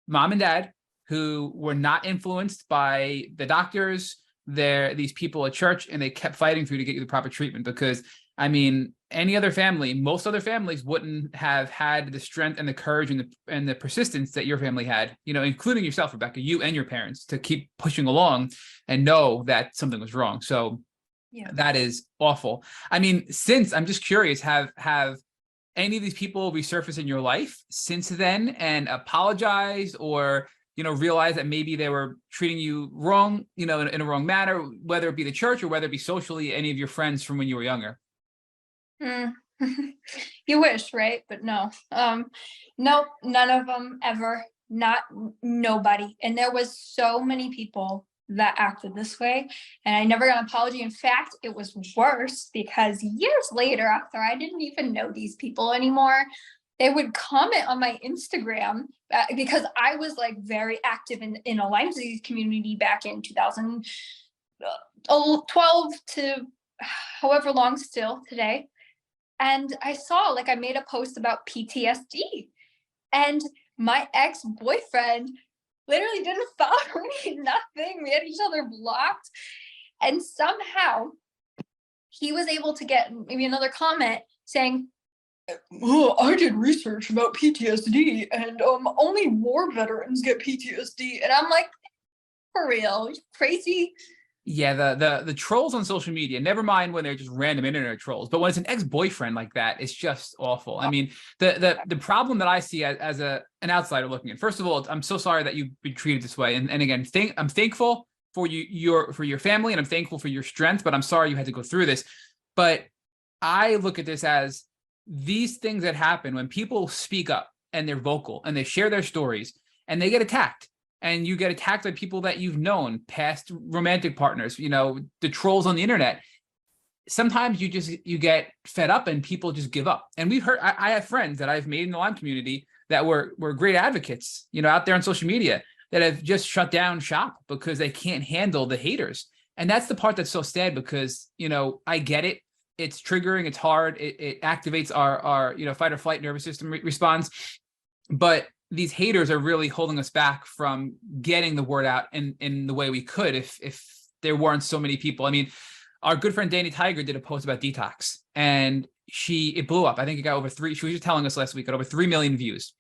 mom and dad who were not influenced by the doctors, these people at church, and they kept fighting for you to get you the proper treatment. Because I mean, any other family, most other families wouldn't have had the strength and the courage and the persistence that your family had, including yourself, Rebecca, you and your parents, to keep pushing along and know that something was wrong. So Yeah. that is awful. I mean, I'm just curious, have any of these people resurfaced in your life since then and apologized, or realize that maybe they were treating you wrong, in a wrong manner, whether it be the church or whether it be socially, any of your friends from when you were younger? You wish, right? But no. No, none of them ever. Nobody. And there was so many people that acted this way, and I never got an apology. In fact, it was worse, because years later, after I didn't even know these people anymore, they would comment on my Instagram, because I was like very active in a Lyme disease community back in 2012 to however long still today. And I saw, like, I made a post about PTSD, and my ex-boyfriend literally didn't follow me, nothing. We had each other blocked. And somehow he was able to get maybe another comment saying, "Oh, I did research about PTSD, and only war veterans get PTSD." And I'm like, for real? You crazy? Yeah, the trolls on social media, never mind when they're just random internet trolls, but when it's an ex-boyfriend like that, it's just awful. I mean, the problem that I see as an outsider looking in, first of all, I'm so sorry that you've been treated this way. And again, I'm thankful for your family, and I'm thankful for your strength, but I'm sorry you had to go through this. But I look at this as these things that happen when people speak up and they're vocal and they share their stories and they get attacked. And you get attacked by people that you've known, past romantic partners, the trolls on the internet. Sometimes you get fed up and people just give up. And we've heard, I have friends that I've made in the Lyme community that were great advocates, out there on social media, that have just shut down shop because they can't handle the haters. And that's the part that's so sad, because, I get it. It's triggering. It's hard. It activates our fight or flight nervous system response. But these haters are really holding us back from getting the word out in the way we could if there weren't so many people. I mean, our good friend Danny Tiger did a post about detox, and it blew up. I think it got she was just telling us last week, got over 3 million views.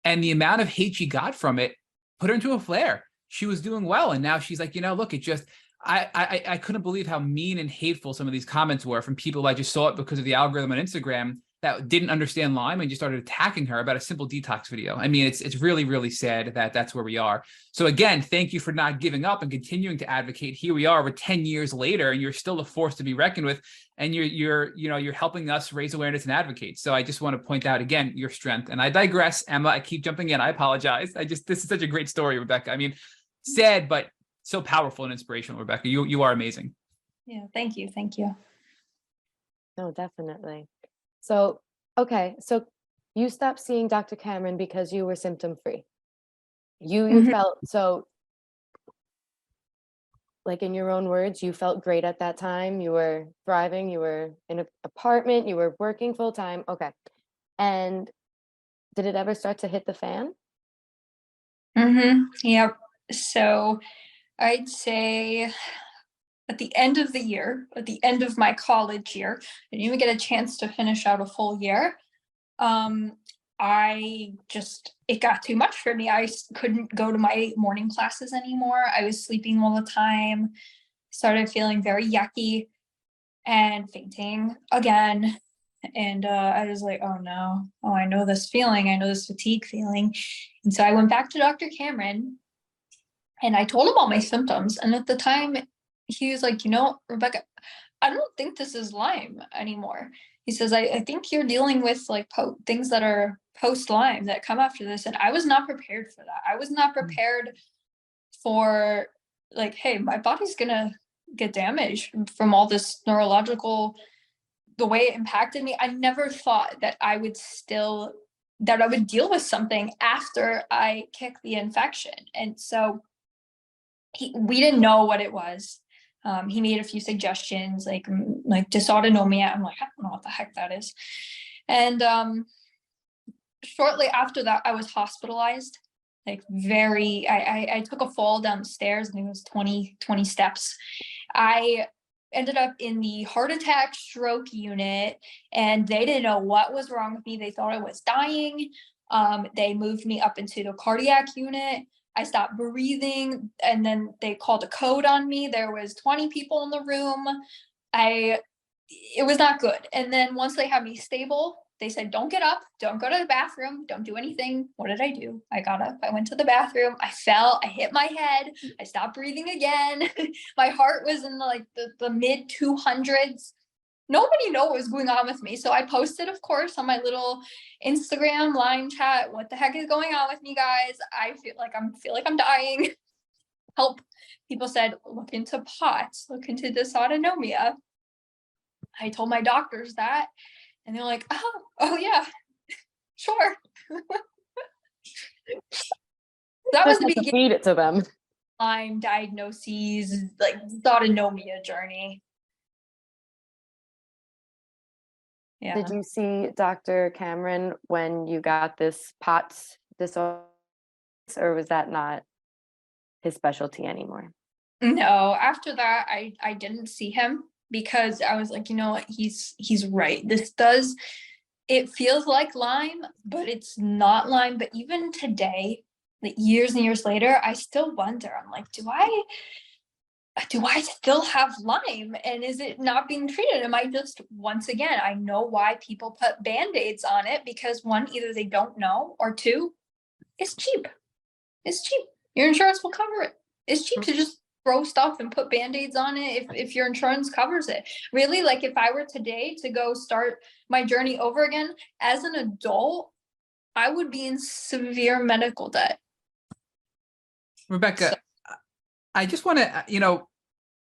And the amount of hate she got from it put her into a flare. She was doing well, and now she's like, look, it just, I couldn't believe how mean and hateful some of these comments were from people I just saw it because of the algorithm on Instagram that didn't understand Lyme and just started attacking her about a simple detox video. I mean, it's really, really sad that that's where we are. So again, thank you for not giving up and continuing to advocate. Here we are, we're 10 years later, and you're still a force to be reckoned with. And you're helping us raise awareness and advocate. So I just want to point out again, your strength. And I digress, Emma, I keep jumping in. I apologize. This is such a great story, Rebecca. I mean, sad, but so powerful and inspirational, Rebecca. You are amazing. Yeah, thank you. Thank you. No, definitely. So, okay. So you stopped seeing Dr. Cameron because you were symptom free. You felt so, like, in your own words, you felt great at that time. You were thriving. You were in an apartment. You were working full time. Okay. And did it ever start to hit the fan? Yeah. So I'd say at the end of the year, at the end of my college year, I didn't even get a chance to finish out a full year. It got too much for me. I couldn't go to my morning classes anymore. I was sleeping all the time, started feeling very yucky and fainting again. And I was like, oh no, I know this feeling. I know this fatigue feeling. And so I went back to Dr. Cameron and I told him all my symptoms. And at the time, he was like, Rebecca, I don't think this is Lyme anymore. He says, I think you're dealing with like things that are post Lyme that come after this. And I was not prepared for that. I was not prepared for like, hey, my body's going to get damaged from all this neurological, the way it impacted me. I never thought that I would deal with something after I kicked the infection. And so we didn't know what it was. He made a few suggestions like dysautonomia. I'm like, I don't know what the heck that is. And shortly after that, I was hospitalized. like very, I took a fall down the stairs and it was 20 steps. I ended up in the heart attack stroke unit and they didn't know what was wrong with me. They thought I was dying. They moved me up into the cardiac unit. I stopped breathing and then they called a code on me. There was 20 people in the room. It was not good. And then once they had me stable, they said, don't get up, don't go to the bathroom, don't do anything. What did I do? I got up, I went to the bathroom, I fell, I hit my head, I stopped breathing again. My heart was in the mid 200s. Nobody knew what was going on with me. So I posted, of course, on my little Instagram Lyme chat, what the heck is going on with me, guys? I feel like I'm dying. Help. People said, look into POTS, look into dysautonomia. I told my doctors that, and they're like, oh yeah, sure. That was the beginning. Feed it to them. Lyme diagnoses, like dysautonomia journey. Yeah. Did you see Dr. Cameron when you got this POTS disorder, or was that not his specialty anymore? No, after that, I didn't see him because I was like, you know what, he's right. It feels like Lyme, but it's not Lyme. But even today, like years and years later, I still wonder. I'm like, do I still have Lyme? And is it not being treated? Am I just, once again, I know why people put Band-Aids on it, because one, either they don't know, or two, it's cheap. It's cheap. Your insurance will cover it. It's cheap to just throw stuff and put Band-Aids on it if your insurance covers it. Really, like if I were today to go start my journey over again as an adult, I would be in severe medical debt. Rebecca, I just want to,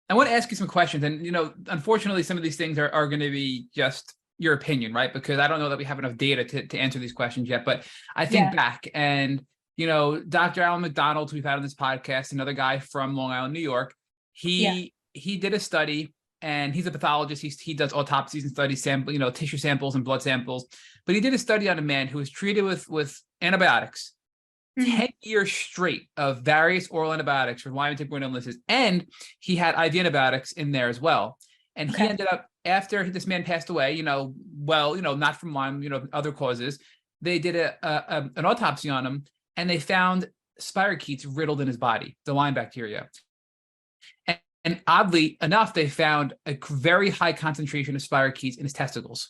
I want to ask you some questions. And, unfortunately, some of these things are going to be just your opinion, right? Because I don't know that we have enough data to answer these questions yet. But I think back and, Dr. Alan McDonald, who we've had on this podcast, another guy from Long Island, New York, he did a study, and he's a pathologist. He does autopsies and studies tissue samples and blood samples. But he did a study on a man who was treated with antibiotics, 10 years straight of various oral antibiotics for Lyme and tick-borne illnesses. And he had IV antibiotics in there as well. And he ended up, after this man passed away, not from Lyme, other causes, they did an autopsy on him, and they found spirochetes riddled in his body, the Lyme bacteria. And oddly enough, they found a very high concentration of spirochetes in his testicles.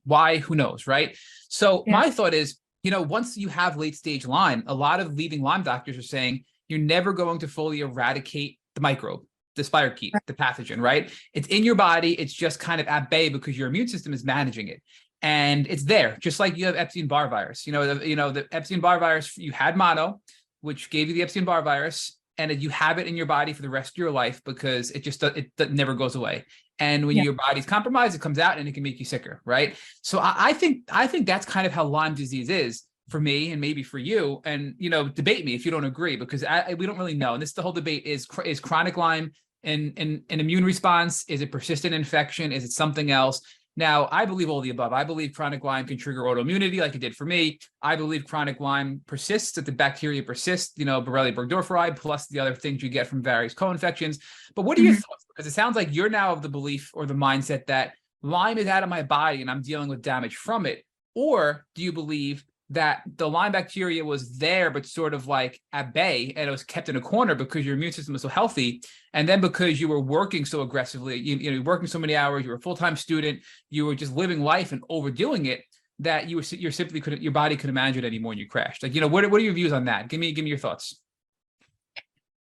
Why? Who knows, right? So my thought is, once you have late stage Lyme, a lot of leading Lyme doctors are saying you're never going to fully eradicate the microbe, the spirochete, the pathogen, right? It's in your body. It's just kind of at bay because your immune system is managing it. And it's there, just like you have Epstein-Barr virus. The Epstein-Barr virus, you had mono, which gave you the Epstein-Barr virus, and you have it in your body for the rest of your life because it never goes away. And when your body's compromised, it comes out and it can make you sicker, right? So I think that's kind of how Lyme disease is for me, and maybe for you. And debate me if you don't agree, because we don't really know. And this the whole debate is chronic Lyme an immune response? Is it persistent infection? Is it something else? Now, I believe all the above. I believe chronic Lyme can trigger autoimmunity like it did for me. I believe chronic Lyme persists, that the bacteria persist, Borrelia burgdorferi, plus the other things you get from various co-infections. But what are your thoughts? Because it sounds like you're now of the belief or the mindset that Lyme is out of my body and I'm dealing with damage from it. Or do you believe that the Lyme bacteria was there, but sort of like at bay, and it was kept in a corner because your immune system was so healthy? And then because you were working so aggressively, you're working so many hours, you were a full-time student, you were just living life and overdoing it, that you simply couldn't, your body couldn't manage it anymore and you crashed. Like, what are your views on that? Give me your thoughts.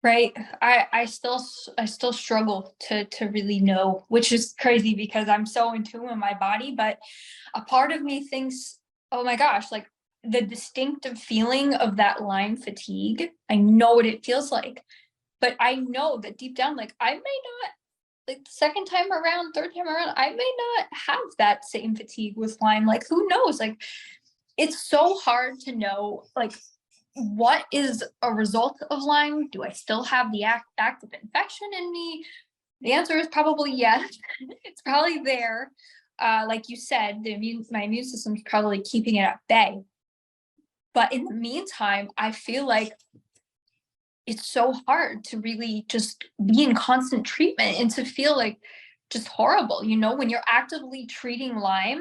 Right. I still struggle to really know, which is crazy because I'm so in tune with my body. But a part of me thinks, oh my gosh, like the distinctive feeling of that Lyme fatigue, I know what it feels like. But I know that deep down, like I may not, like the second time around, third time around, I may not have that same fatigue with Lyme. Like, who knows? Like, it's so hard to know, like, what is a result of Lyme? Do I still have the active infection in me? The answer is probably yes. It's probably there. Like you said, my immune system is probably keeping it at bay. But in the meantime, I feel like it's so hard to really just be in constant treatment and to feel like just horrible. When you're actively treating Lyme,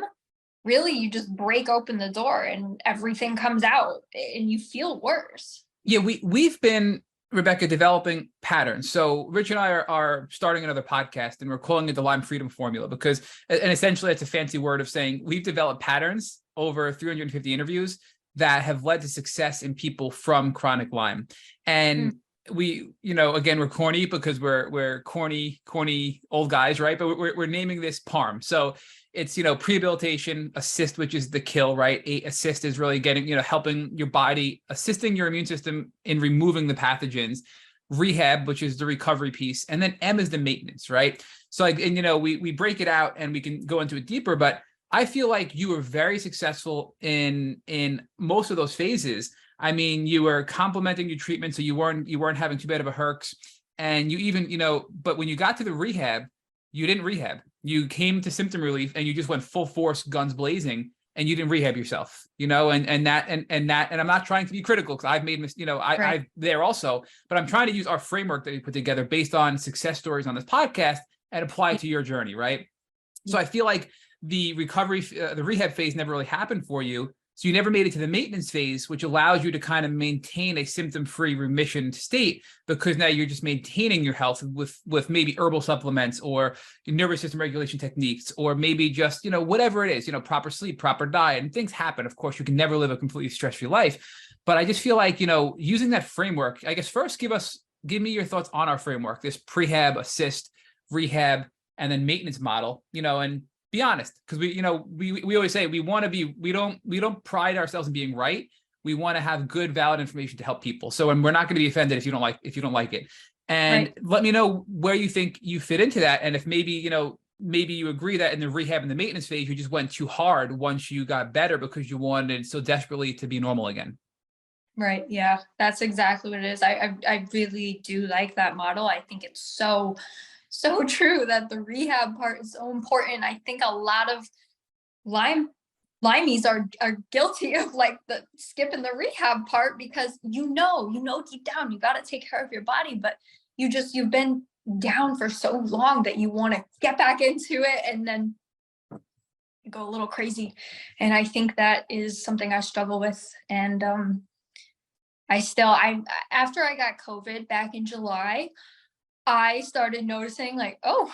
really you just break open the door and everything comes out and you feel worse. Yeah, we've been, Rebecca, developing patterns. So Rich and I are starting another podcast, and we're calling it the Lyme Freedom Formula because, and essentially it's a fancy word of saying we've developed patterns over 350 interviews that have led to success in people from chronic Lyme. And we, again, we're corny because we're corny old guys, right? But we're naming this PARM. So it's, prehabilitation, assist, which is the kill, right? Assist is really getting, helping your body, assisting your immune system in removing the pathogens. Rehab, which is the recovery piece. And then M is the maintenance, right? So we break it out and we can go into it deeper, but I feel like you were very successful in most of those phases. I mean, you were complementing your treatment, so you weren't having too bad of a herx. And you even, but when you got to the rehab, you didn't rehab. You came to symptom relief and you just went full force, guns blazing, and you didn't rehab yourself, and I'm not trying to be critical because I've made mistakes, Right. I've there also, but I'm trying to use our framework that we put together based on success stories on this podcast and apply it to your journey, right? So I feel like the recovery, the rehab phase never really happened for you. So you never made it to the maintenance phase, which allows you to kind of maintain a symptom-free remission state because now you're just maintaining your health with maybe herbal supplements or nervous system regulation techniques, or maybe just, whatever it is, proper sleep, proper diet, and things happen. Of course, you can never live a completely stress-free life. But I just feel like, using that framework, I guess first give me your thoughts on our framework, this prehab, assist, rehab, and then maintenance model, and be honest, because we always say we don't pride ourselves in being right. We want to have good, valid information to help people. So, and we're not going to be offended if you don't like it. And Right. Let me know where you think you fit into that, and if maybe you agree that in the rehab and the maintenance phase you just went too hard once you got better because you wanted so desperately to be normal again. Right. Yeah, that's exactly what it is. I really do like that model. I think it's so true that the rehab part is so important. I think a lot of Lymies are guilty of like the skipping the rehab part because deep down you got to take care of your body, but you've been down for so long that you want to get back into it and then go a little crazy. And I think that is something I struggle with. And after I got COVID back in July, I started noticing like, oh,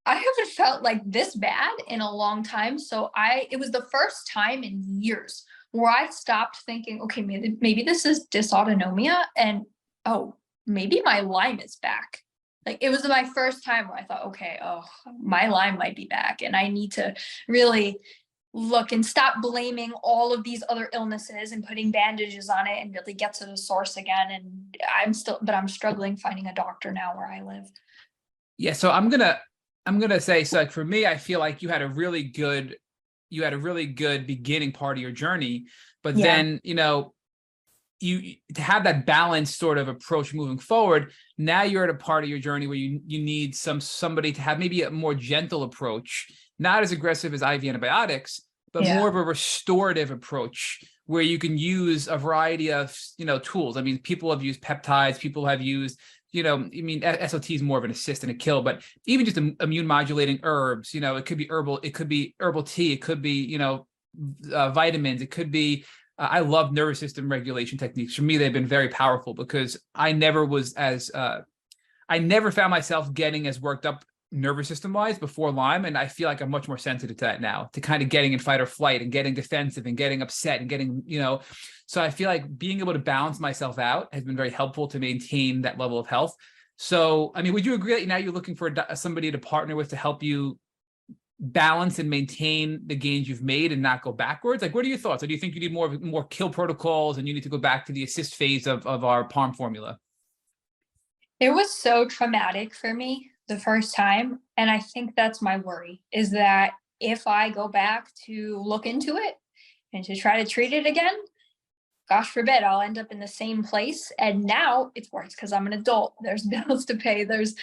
I haven't felt like this bad in a long time. So it was the first time in years where I stopped thinking, okay, maybe this is dysautonomia and oh, maybe my Lyme is back. Like it was my first time where I thought, okay, oh, my Lyme might be back and I need to really look and stop blaming all of these other illnesses and putting bandages on it and really get to the source again. And I'm struggling finding a doctor now where I live. Yeah. So I'm gonna say, so like for me, I feel like you had a really good beginning part of your journey, but then, you to have that balanced sort of approach moving forward. Now you're at a part of your journey where you need somebody to have maybe a more gentle approach, not as aggressive as IV antibiotics, but more of a restorative approach where you can use a variety of, tools. I mean, people have used peptides, people have used, SOT is more of an assist and a kill, but even just immune modulating herbs, it could be herbal tea, it could be, vitamins, it could be, I love nervous system regulation techniques. For me, they've been very powerful because I never found myself getting as worked up nervous system wise before Lyme. And I feel like I'm much more sensitive to that now, to kind of getting in fight or flight and getting defensive and getting upset and getting, so I feel like being able to balance myself out has been very helpful to maintain that level of health. So, I mean, would you agree that now you're looking for somebody to partner with to help you balance and maintain the gains you've made and not go backwards? Like, what are your thoughts? Or do you think you need more kill protocols and you need to go back to the assist phase of our PARM formula? It was so traumatic for me the first time. And I think that's my worry, is that if I go back to look into it and to try to treat it again, gosh forbid, I'll end up in the same place. And now it's worse because I'm an adult. There's bills to pay. There's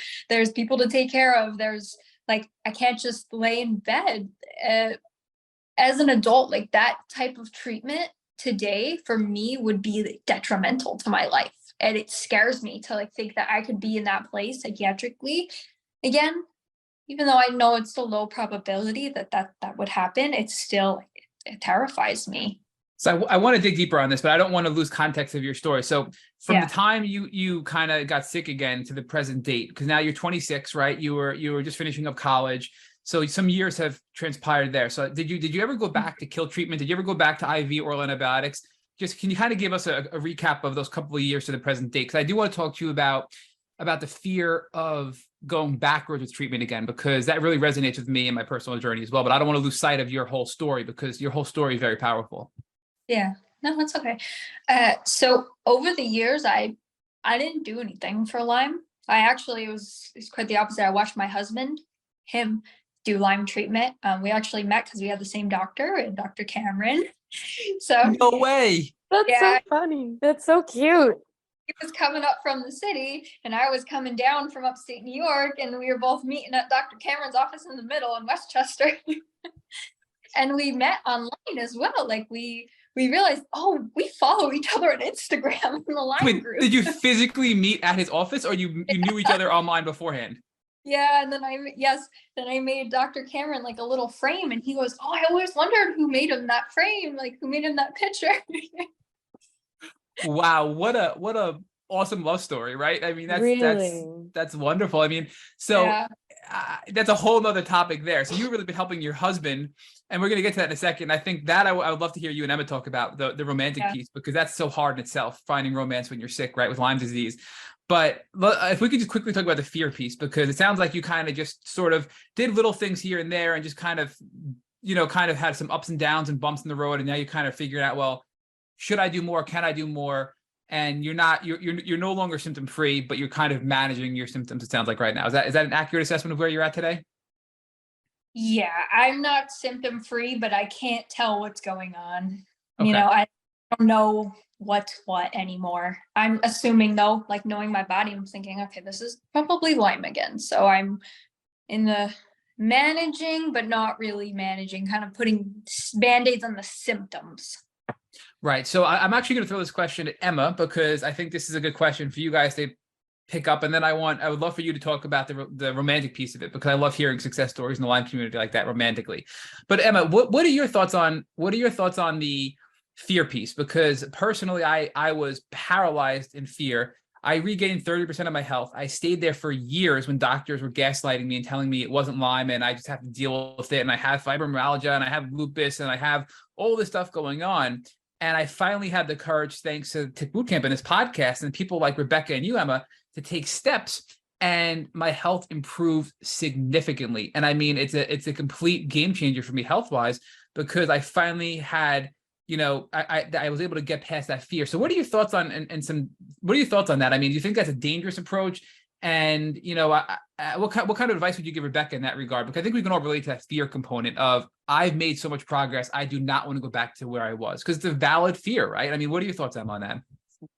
people to take care of. There's like, I can't just lay in bed. As an adult, like that type of treatment today for me would be detrimental to my life. And it scares me to like think that I could be in that place psychiatrically again, even though I know it's a low probability that would happen. It terrifies me. So I want to dig deeper on this, but I don't want to lose context of your story. So from the Yeah. time you kind of got sick again to the present date, because now you're 26, right? You were just finishing up college. So some years have transpired there. So did you ever go back to kill treatment? Did you ever go back to IV oral antibiotics? Just can you kind of give us a recap of those couple of years to the present date? Because I do want to talk to you about the fear of going backwards with treatment again, because that really resonates with me and my personal journey as well. But I don't want to lose sight of your whole story, because your whole story is very powerful. Yeah, no, that's okay. So over the years, I didn't do anything for Lyme. I actually it's quite the opposite. I watched my husband, him do Lyme treatment. We actually met because we had the same doctor, Dr. Cameron. So No way. That's so yeah, funny. That's so cute. he was coming up from the city and I was coming down from upstate New York, and we were both meeting at Dr. Cameron's office in the middle in Westchester. And we met online as well. Like we realized, oh, we follow each other on Instagram in the Lyme group. Did you physically meet at his office, or you knew each other online beforehand? Yeah, and then I made Dr. Cameron like a little frame, and he goes, "Oh, I always wondered who made him that frame, like who made him that picture." Wow, what a awesome love story, right? I mean, that's wonderful. I mean, so Yeah. that's a whole nother topic there. So you've really been helping your husband, and we're going to get to that in a second. I think that I would love to hear you and Emma talk about the romantic piece, because that's so hard in itself, finding romance when you're sick, right, with Lyme disease. But if we could just quickly talk about the fear piece, because it sounds like you kind of just sort of did little things here and there and just kind of had some ups and downs and bumps in the road. And now you kind of figured out, well, should I do more? Can I do more? And you're no longer symptom free, but you're kind of managing your symptoms, it sounds like, right now. Is that an accurate assessment of where you're at today? Yeah, I'm not symptom free, but I can't tell what's going on. Okay. I don't know what's what anymore. I'm assuming though, like knowing my body, I'm thinking, okay, this is probably Lyme again. So I'm in the managing, but not really managing, kind of putting band-aids on the symptoms. Right. So I'm actually going to throw this question at Emma, because I think this is a good question for you guys to pick up. And then I would love for you to talk about the romantic piece of it, because I love hearing success stories in the Lyme community like that romantically. But Emma, what are your thoughts on the fear piece? Because personally, I was paralyzed in fear. I regained 30% of my health. I stayed there for years when doctors were gaslighting me and telling me it wasn't Lyme and I just have to deal with it. And I have fibromyalgia and I have lupus and I have all this stuff going on. And I finally had the courage, thanks to Tick Bootcamp and this podcast and people like Rebecca and you, Emma, to take steps, and my health improved significantly. And I mean, it's a complete game changer for me health-wise, because I finally had, I was able to get past that fear. So what are your thoughts on what are your thoughts on that? I mean, do you think that's a dangerous approach? And, what kind of advice would you give Rebecca in that regard? Because I think we can all relate to that fear component of, I've made so much progress, I do not want to go back to where I was, because it's a valid fear, right? I mean, what are your thoughts, Emma, on that?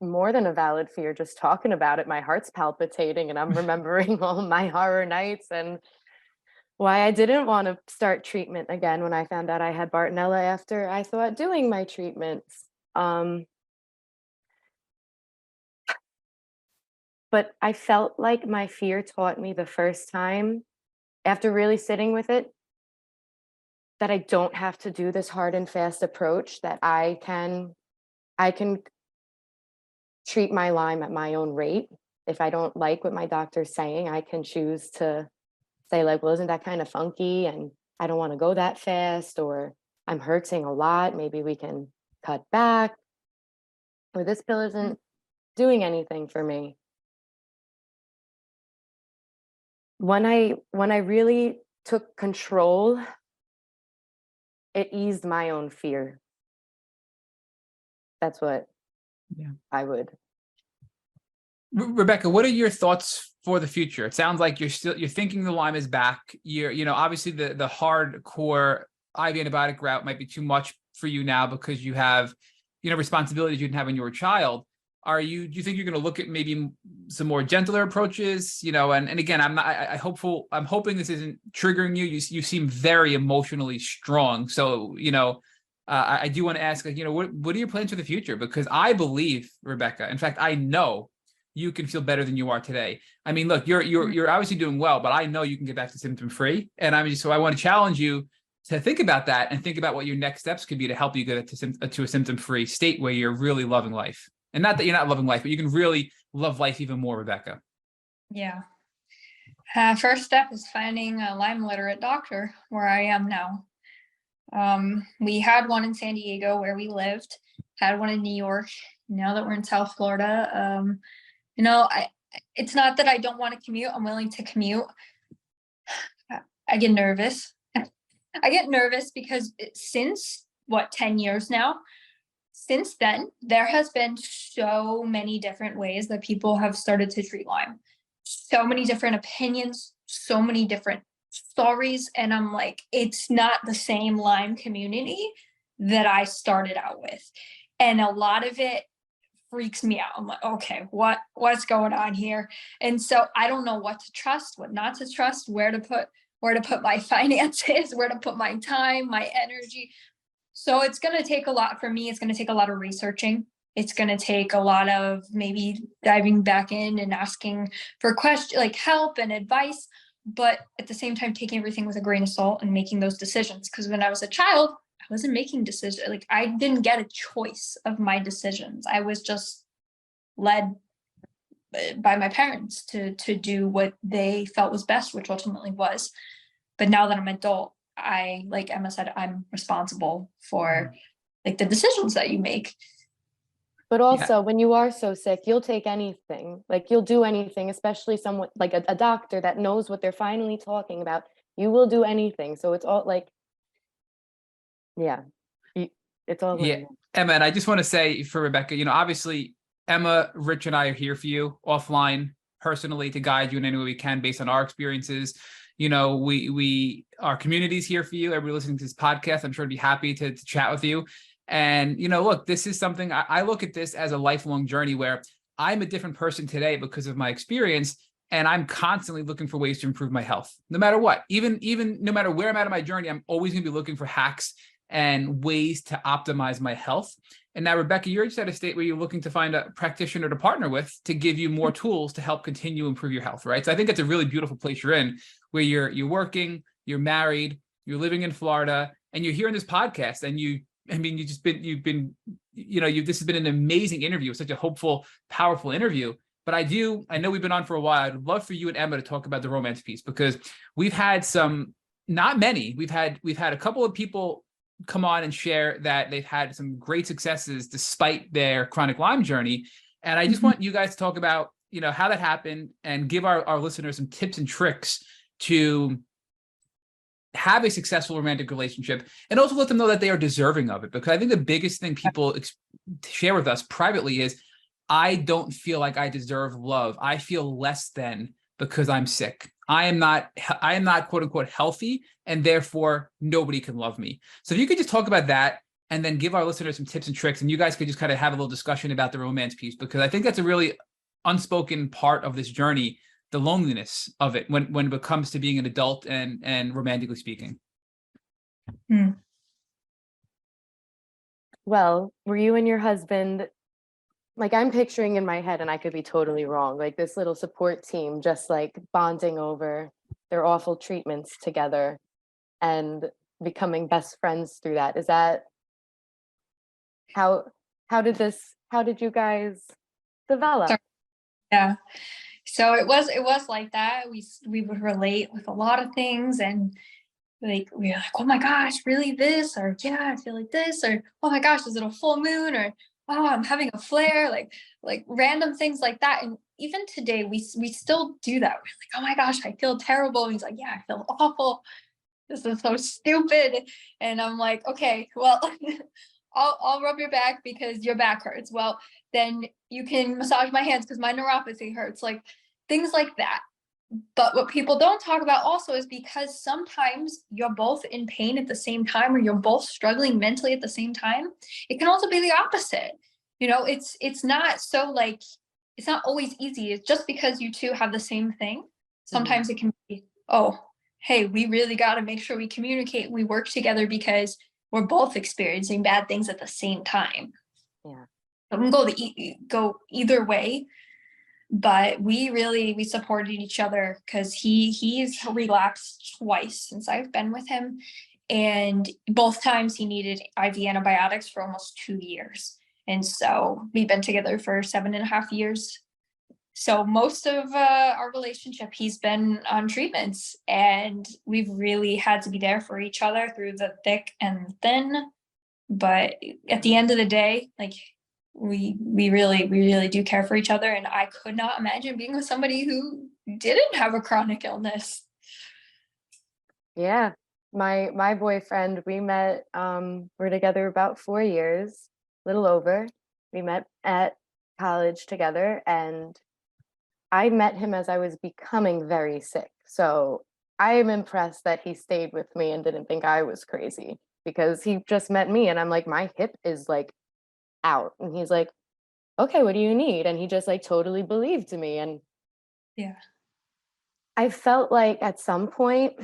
More than a valid fear. Just talking about it, my heart's palpitating and I'm remembering all my horror nights and why I didn't want to start treatment again when I found out I had Bartonella after I thought doing my treatments. But I felt like my fear taught me the first time, after really sitting with it, that I don't have to do this hard and fast approach, that I can treat my Lyme at my own rate. If I don't like what my doctor's saying, I can choose to say like, well, isn't that kind of funky? And I don't want to go that fast, or I'm hurting a lot. Maybe we can cut back, or this pill isn't doing anything for me. When I really took control, it eased my own fear. That's what I would. Rebecca, what are your thoughts for the future? It sounds like you're thinking the Lyme is back. Obviously the hardcore IV antibiotic route might be too much for you now, because you have, responsibilities you didn't have when you were a child. Do you think you're going to look at maybe some more gentler approaches? And again, I'm hoping this isn't triggering you. You seem very emotionally strong. So, I do want to ask, like, what are your plans for the future? Because I believe, Rebecca, in fact, I know you can feel better than you are today. I mean, look, you're obviously doing well, but I know you can get back to symptom free. And so I want to challenge you to think about that and think about what your next steps could be to help you get to a symptom free state where you're really loving life. And not that you're not loving life, but you can really love life even more, Rebecca. Yeah. First step is finding a Lyme literate doctor where I am now. We had one in San Diego where we lived, had one in New York. Now that we're in South Florida, it's not that I don't want to commute. I'm willing to commute. I get nervous. I get nervous because since 10 years now, since then, there has been so many different ways that people have started to treat Lyme. So many different opinions, so many different stories. And I'm like, it's not the same Lyme community that I started out with. And a lot of it freaks me out. I'm like, okay, what's going on here? And so I don't know what to trust, what not to trust, where to put my finances, where to put my time, my energy. So it's going to take a lot for me. It's going to take a lot of researching. It's going to take a lot of maybe diving back in and asking for questions, like help and advice, but at the same time, taking everything with a grain of salt and making those decisions. Because when I was a child, I wasn't making decisions. Like I didn't get a choice of my decisions. I was just led by my parents to do what they felt was best, which ultimately was. But now that I'm an adult, like Emma said, I'm responsible for like the decisions that you make. But also, when you are so sick, you'll take anything. Like you'll do anything, especially someone like a doctor that knows what they're finally talking about. You will do anything. So it's all like, yeah, it's all. Yeah, Emma, and I just want to say for Rebecca, obviously Emma, Rich, and I are here for you offline, personally, to guide you in any way we can based on our experiences. Our community's here for you. Everybody listening to this podcast, I'm sure to be happy to chat with you. And, look, this is something I look at this as a lifelong journey where I'm a different person today because of my experience. And I'm constantly looking for ways to improve my health, no matter what, even no matter where I'm at in my journey, I'm always going to be looking for hacks and ways to optimize my health. And now, Rebecca, you're just at a state where you're looking to find a practitioner to partner with to give you more tools to help continue to improve your health, right? So I think it's a really beautiful place you're in, where you're working, you're married, you're living in Florida, and you're hearing this podcast. And this has been an amazing interview, such a hopeful, powerful interview. But I know we've been on for a while. I'd love for you and Emma to talk about the romance piece, because we've had not many. We've had a couple of people come on and share that they've had some great successes despite their chronic Lyme journey. And I just want you guys to talk about, how that happened and give our listeners some tips and tricks to have a successful romantic relationship, and also let them know that they are deserving of it. Because I think the biggest thing people share with us privately is, I don't feel like I deserve love. I feel less than because I'm sick. I am not quote unquote healthy, and therefore nobody can love me. So if you could just talk about that and then give our listeners some tips and tricks, and you guys could just kind of have a little discussion about the romance piece, because I think that's a really unspoken part of this journey, the loneliness of it when it comes to being an adult and romantically speaking. Well, were you and your husband, like I'm picturing in my head, and I could be totally wrong, like this little support team just like bonding over their awful treatments together and becoming best friends through that? Is that how did you guys develop? Yeah. So it was like that. We would relate with a lot of things, and like we're like, oh my gosh, really this? Or yeah, I feel like this, or oh my gosh, is it a full moon? Or oh, I'm having a flare, like random things like that. And even today we still do that. We're like, oh my gosh, I feel terrible. And he's like, yeah, I feel awful. This is so stupid. And I'm like, okay, well, I'll rub your back because your back hurts. Well, then you can massage my hands because my neuropathy hurts, like things like that. But what people don't talk about also is, because sometimes you're both in pain at the same time, or you're both struggling mentally at the same time, it can also be the opposite. It's not so like, it's not always easy. It's just because you two have the same thing. Sometimes it can be, oh, hey, we really got to make sure we communicate, we work together, because we're both experiencing bad things at the same time. Yeah. It can go either way, but we supported each other because he's relapsed twice since I've been with him, and both times he needed IV antibiotics for almost 2 years. And so we've been together for 7.5 years. So most of our relationship, he's been on treatments, and we've really had to be there for each other through the thick and thin. But at the end of the day, like we really do care for each other. And I could not imagine being with somebody who didn't have a chronic illness. Yeah. My boyfriend, we met, we're together about 4 years, a little over. We met at college together, and I met him as I was becoming very sick. So I am impressed that he stayed with me and didn't think I was crazy, because he just met me and I'm like, my hip is like out. And he's like, okay, what do you need? And he just like totally believed me. And Yeah. I felt like at some point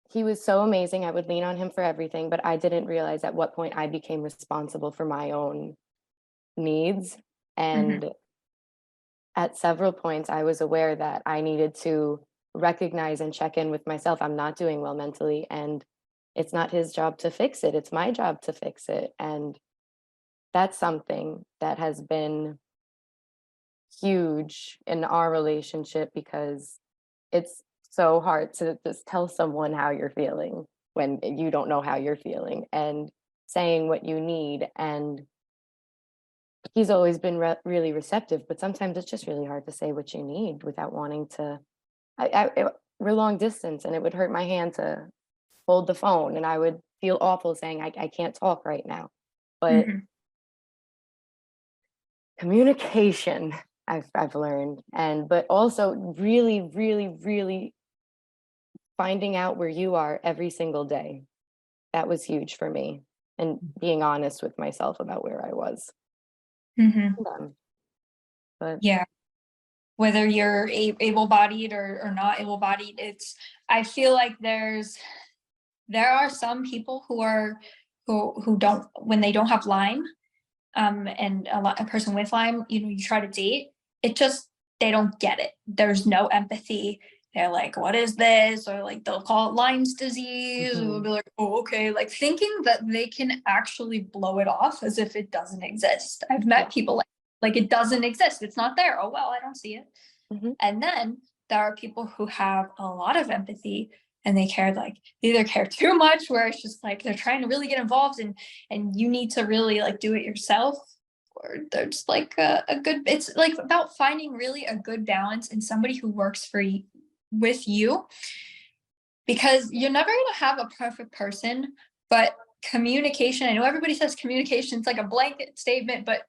he was so amazing. I would lean on him for everything, but I didn't realize at what point I became responsible for my own needs. And at several points, I was aware that I needed to recognize and check in with myself. I'm not doing well mentally, and it's not his job to fix it. It's my job to fix it. And that's something that has been huge in our relationship, because it's so hard to just tell someone how you're feeling when you don't know how you're feeling, and saying what you need. And he's always been really receptive, but sometimes it's just really hard to say what you need without wanting to. We're long distance, and it would hurt my hand to hold the phone, and I would feel awful saying I can't talk right now. But communication, I've learned, but also really finding out where you are every single day. That was huge for me, and being honest with myself about where I was. But Yeah. Whether you're able-bodied or not able-bodied, I feel like there are some people who don't, when they don't have Lyme, and a person with Lyme, you try to date, they don't get it. There's no empathy. They're like, what is this? Or like, they'll call it Lyme's disease. Or they'll be like, oh, okay. Like, thinking that they can actually blow it off as if it doesn't exist. I've met people like it doesn't exist. It's not there. Oh, well, I don't see it. And then there are people who have a lot of empathy, and they either care too much, where it's just like they're trying to really get involved and you need to really like do it yourself, or they're just like it's like about finding really a good balance in somebody who works with you, because you're never going to have a perfect person. But communication, I know everybody says communication, it's like a blanket statement, but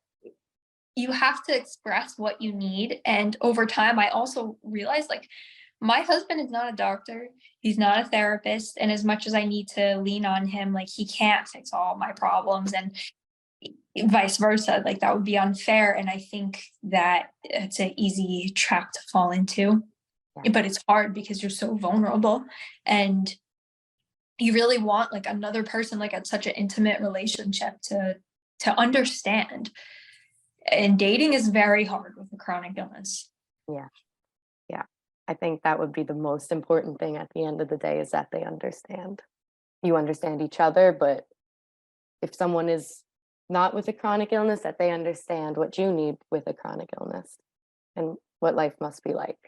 you have to express what you need. And over time, I also realized, like, my husband is not a doctor. He's not a therapist. And as much as I need to lean on him, like, he can't fix all my problems, and vice versa. Like, that would be unfair. And I think that it's an easy trap to fall into, but it's hard because you're so vulnerable, and you really want like another person, like, at such an intimate relationship to understand. And dating is very hard with a chronic illness. Yeah. I think that would be the most important thing at the end of the day, is that they understand. You understand each other, but if someone is not with a chronic illness, that they understand what you need with a chronic illness and what life must be like.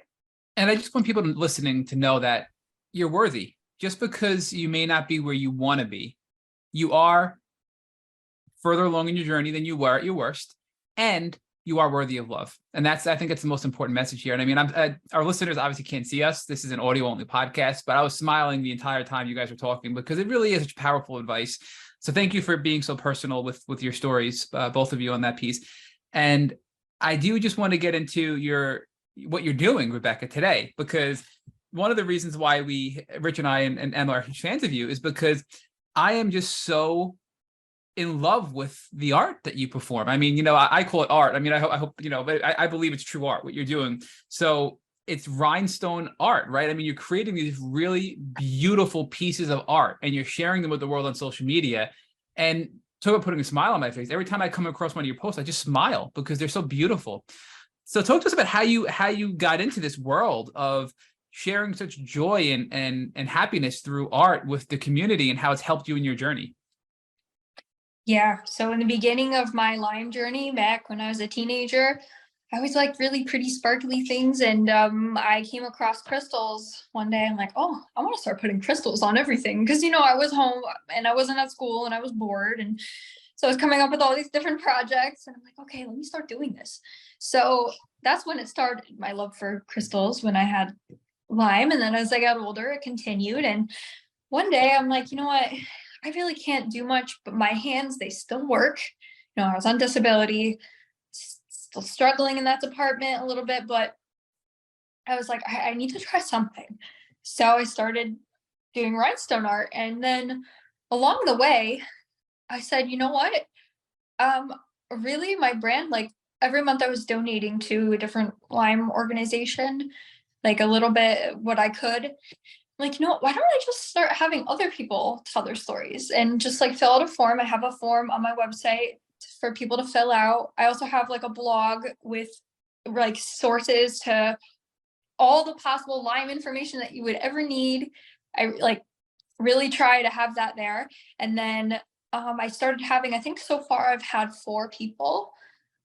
And I just want people listening to know that you're worthy. Just because you may not be where you want to be, you are further along in your journey than you were at your worst, and you are worthy of love. And I think it's the most important message here. And I mean, our listeners obviously can't see us. This is an audio only podcast, but I was smiling the entire time you guys were talking, because it really is such powerful advice. So thank you for being so personal with your stories, both of you, on that piece. And I do just want to get into what you're doing, Rebecca, today, because one of the reasons why Rich and I and Emma are huge fans of you is because I am just so in love with the art that you perform. I mean, I call it art. I mean, I hope, but I believe it's true art, what you're doing. So it's rhinestone art, right? I mean, you're creating these really beautiful pieces of art and you're sharing them with the world on social media. And talk about putting a smile on my face. Every time I come across one of your posts, I just smile because they're so beautiful. So talk to us about how you got into this world of sharing such joy and happiness through art with the community and how it's helped you in your journey. Yeah. So in the beginning of my Lyme journey, back when I was a teenager, I always liked really pretty sparkly things. And I came across crystals one day. I'm like, oh, I want to start putting crystals on everything. Because, I was home and I wasn't at school and I was bored. And so I was coming up with all these different projects. And I'm like, okay, let me start doing this. So that's when it started, my love for crystals, when I had Lyme. And then as I got older, it continued. And one day I'm like, you know what? I really can't do much, but my hands, they still work. I was on disability, still struggling in that department a little bit, but I was like, I need to try something. So I started doing rhinestone art. And then along the way, I said, you know what? Really, my brand, like every month I was donating to a different Lyme organization, like a little bit what I could. Like, why don't I just start having other people tell their stories and just like fill out a form? I have a form on my website for people to fill out. I also have like a blog with like sources to all the possible Lyme information that you would ever need. I like really try to have that there. And then I started having, I think so far I've had 4 people.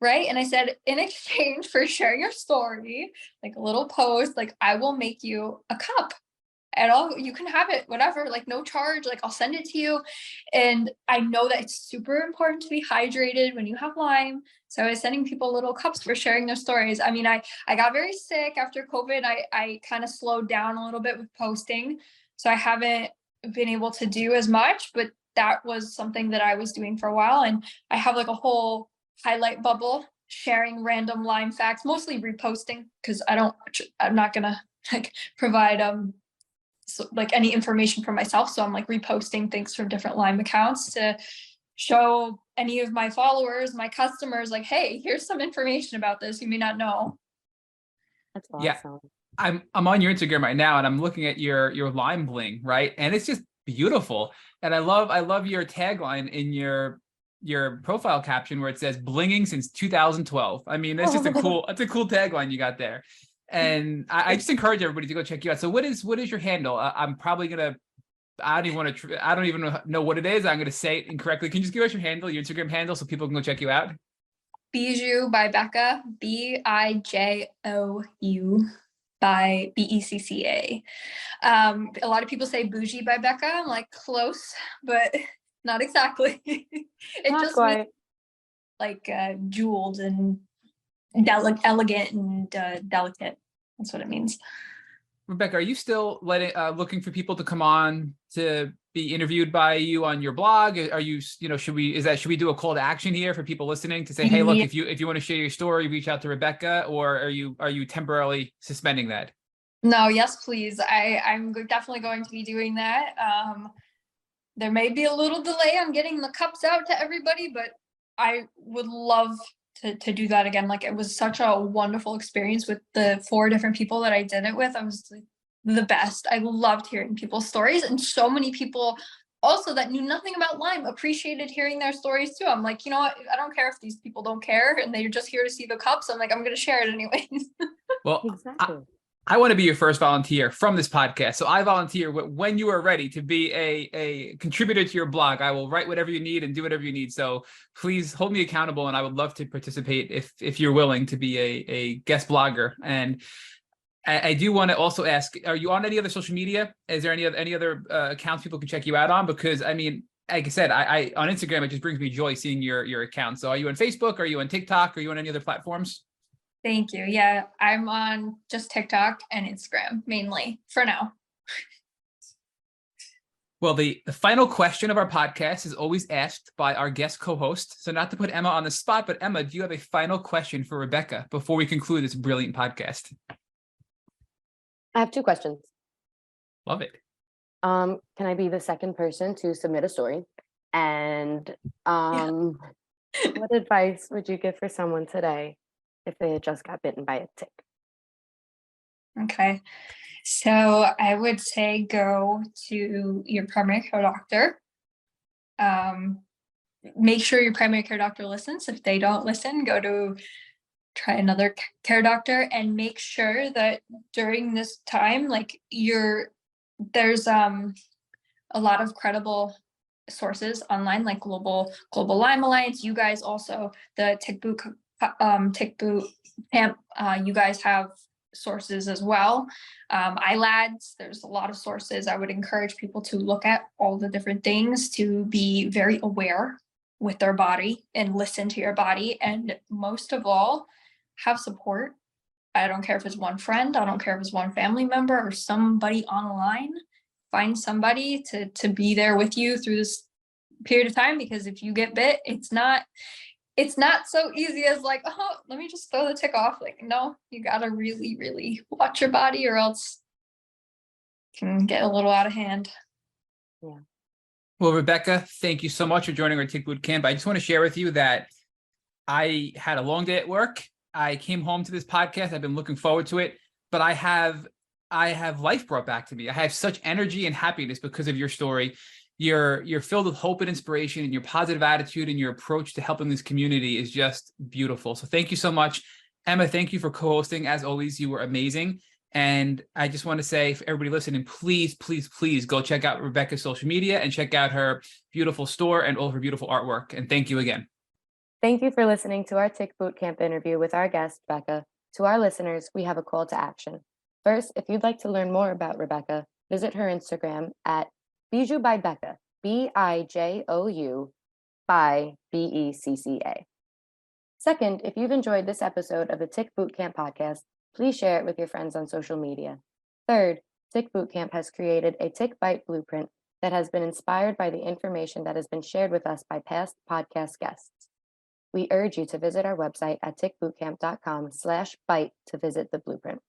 Right. And I said, in exchange for sharing your story, like a little post, like I will make you a cup at all. You can have it, whatever, like no charge, like I'll send it to you. And I know that it's super important to be hydrated when you have Lyme. So I was sending people little cups for sharing their stories. I mean, I got very sick after COVID. I kind of slowed down a little bit with posting. So I haven't been able to do as much, but that was something that I was doing for a while. And I have like a whole highlight bubble sharing random Lyme facts, mostly reposting, because I'm not gonna like provide so, like any information for myself. So I'm like reposting things from different Lyme accounts to show any of my followers, my customers, like, hey, here's some information about this you may not know. That's Yeah. awesome. I'm on your Instagram right now and I'm looking at your Lyme bling, right? And it's just beautiful. And I love your tagline in your profile caption where it says blinging since 2012. I mean, that's a cool tagline you got there. And I just encourage everybody to go check you out. So what is your handle? I'm probably gonna. I don't even know what it is. I'm gonna say it incorrectly. Can you just give us your handle, your Instagram handle, so people can go check you out? Bijou by Becca, BIJOU by BECCA. A lot of people say bougie by Becca. I'm like close, but not exactly. It Not just quite. means like jeweled and elegant and delicate. That's what it means. Rebecca, are you still looking for people to come on to be interviewed by you on your blog? Are you, should we do a call to action here for people listening to say, hey, look, Yeah. if you want to share your story, reach out to Rebecca, or are you temporarily suspending that? No, yes, please. I'm definitely going to be doing that. There may be a little delay on getting the cups out to everybody, but I would love to do that again. Like it was such a wonderful experience with the 4 different people that I did it with. I was like, the best. I loved hearing people's stories, and so many people also that knew nothing about Lyme appreciated hearing their stories too. I'm like, you know what? I don't care if these people don't care and they're just here to see the cups. I'm like, I'm going to share it anyways. Well, Exactly. I want to be your first volunteer from this podcast. So I volunteer when you are ready to be a contributor to your blog. I will write whatever you need and do whatever you need. So please hold me accountable, and I would love to participate if you're willing to be a guest blogger. And I do want to also ask, are you on any other social media? Is there any other accounts people can check you out on? Because I mean, like I said, I on Instagram, it just brings me joy seeing your account. So are you on Facebook? Are you on TikTok? Are you on any other platforms? Thank you. Yeah, I'm on just TikTok and Instagram mainly for now. Well, the final question of our podcast is always asked by our guest co-host. So not to put Emma on the spot, but Emma, do you have a final question for Rebecca before we conclude this brilliant podcast? I have 2 questions. Love it. Can I be the second person to submit a story? And what advice would you give for someone today if they had just got bitten by a tick? Okay. So I would say go to your primary care doctor. Make sure your primary care doctor listens. If they don't listen, try another care doctor, and make sure that during this time, like there's a lot of credible sources online, like Global Lyme Alliance. You guys also, the Tick Boot Camp, you guys have sources as well. iLads, there's a lot of sources. I would encourage people to look at all the different things, to be very aware with their body and listen to your body. And most of all, have support. I don't care if it's one friend, I don't care if it's one family member or somebody online. Find somebody to be there with you through this period of time, because if you get bit, it's not so easy as like, oh, let me just throw the tick off. Like, no, you gotta really, really watch your body, or else it can get a little out of hand. Yeah. Well, Rebecca, thank you so much for joining our Tick Boot Camp. I just want to share with you that I had a long day at work. I came home to this podcast. I've been looking forward to it, but I have life brought back to me. I have such energy and happiness because of your story. You're filled with hope and inspiration, and your positive attitude and your approach to helping this community is just beautiful. So thank you so much. Emma, thank you for co-hosting. As always, you were amazing. And I just want to say, for everybody listening, please, please, please go check out Rebecca's social media and check out her beautiful store and all of her beautiful artwork. And thank you again. Thank you for listening to our Tick Boot Camp interview with our guest, Becca. To our listeners, we have a call to action. First, if you'd like to learn more about Rebecca, visit her Instagram at Bijou by Becca, BIJOU by BECCA. Second, if you've enjoyed this episode of the Tick Boot Camp podcast, please share it with your friends on social media. Third, Tick Boot Camp has created a Tick Bite blueprint that has been inspired by the information that has been shared with us by past podcast guests. We urge you to visit our website at tickbootcamp.com/bite to visit the blueprint.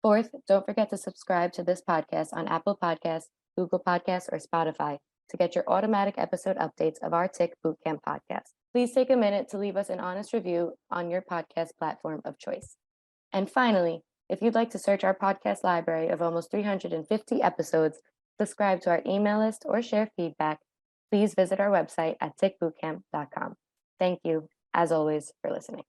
Fourth, don't forget to subscribe to this podcast on Apple Podcasts, Google Podcasts, or Spotify to get your automatic episode updates of our Tick Bootcamp podcast. Please take a minute to leave us an honest review on your podcast platform of choice. And finally, if you'd like to search our podcast library of almost 350 episodes, subscribe to our email list, or share feedback, please visit our website at tickbootcamp.com. Thank you, as always, for listening.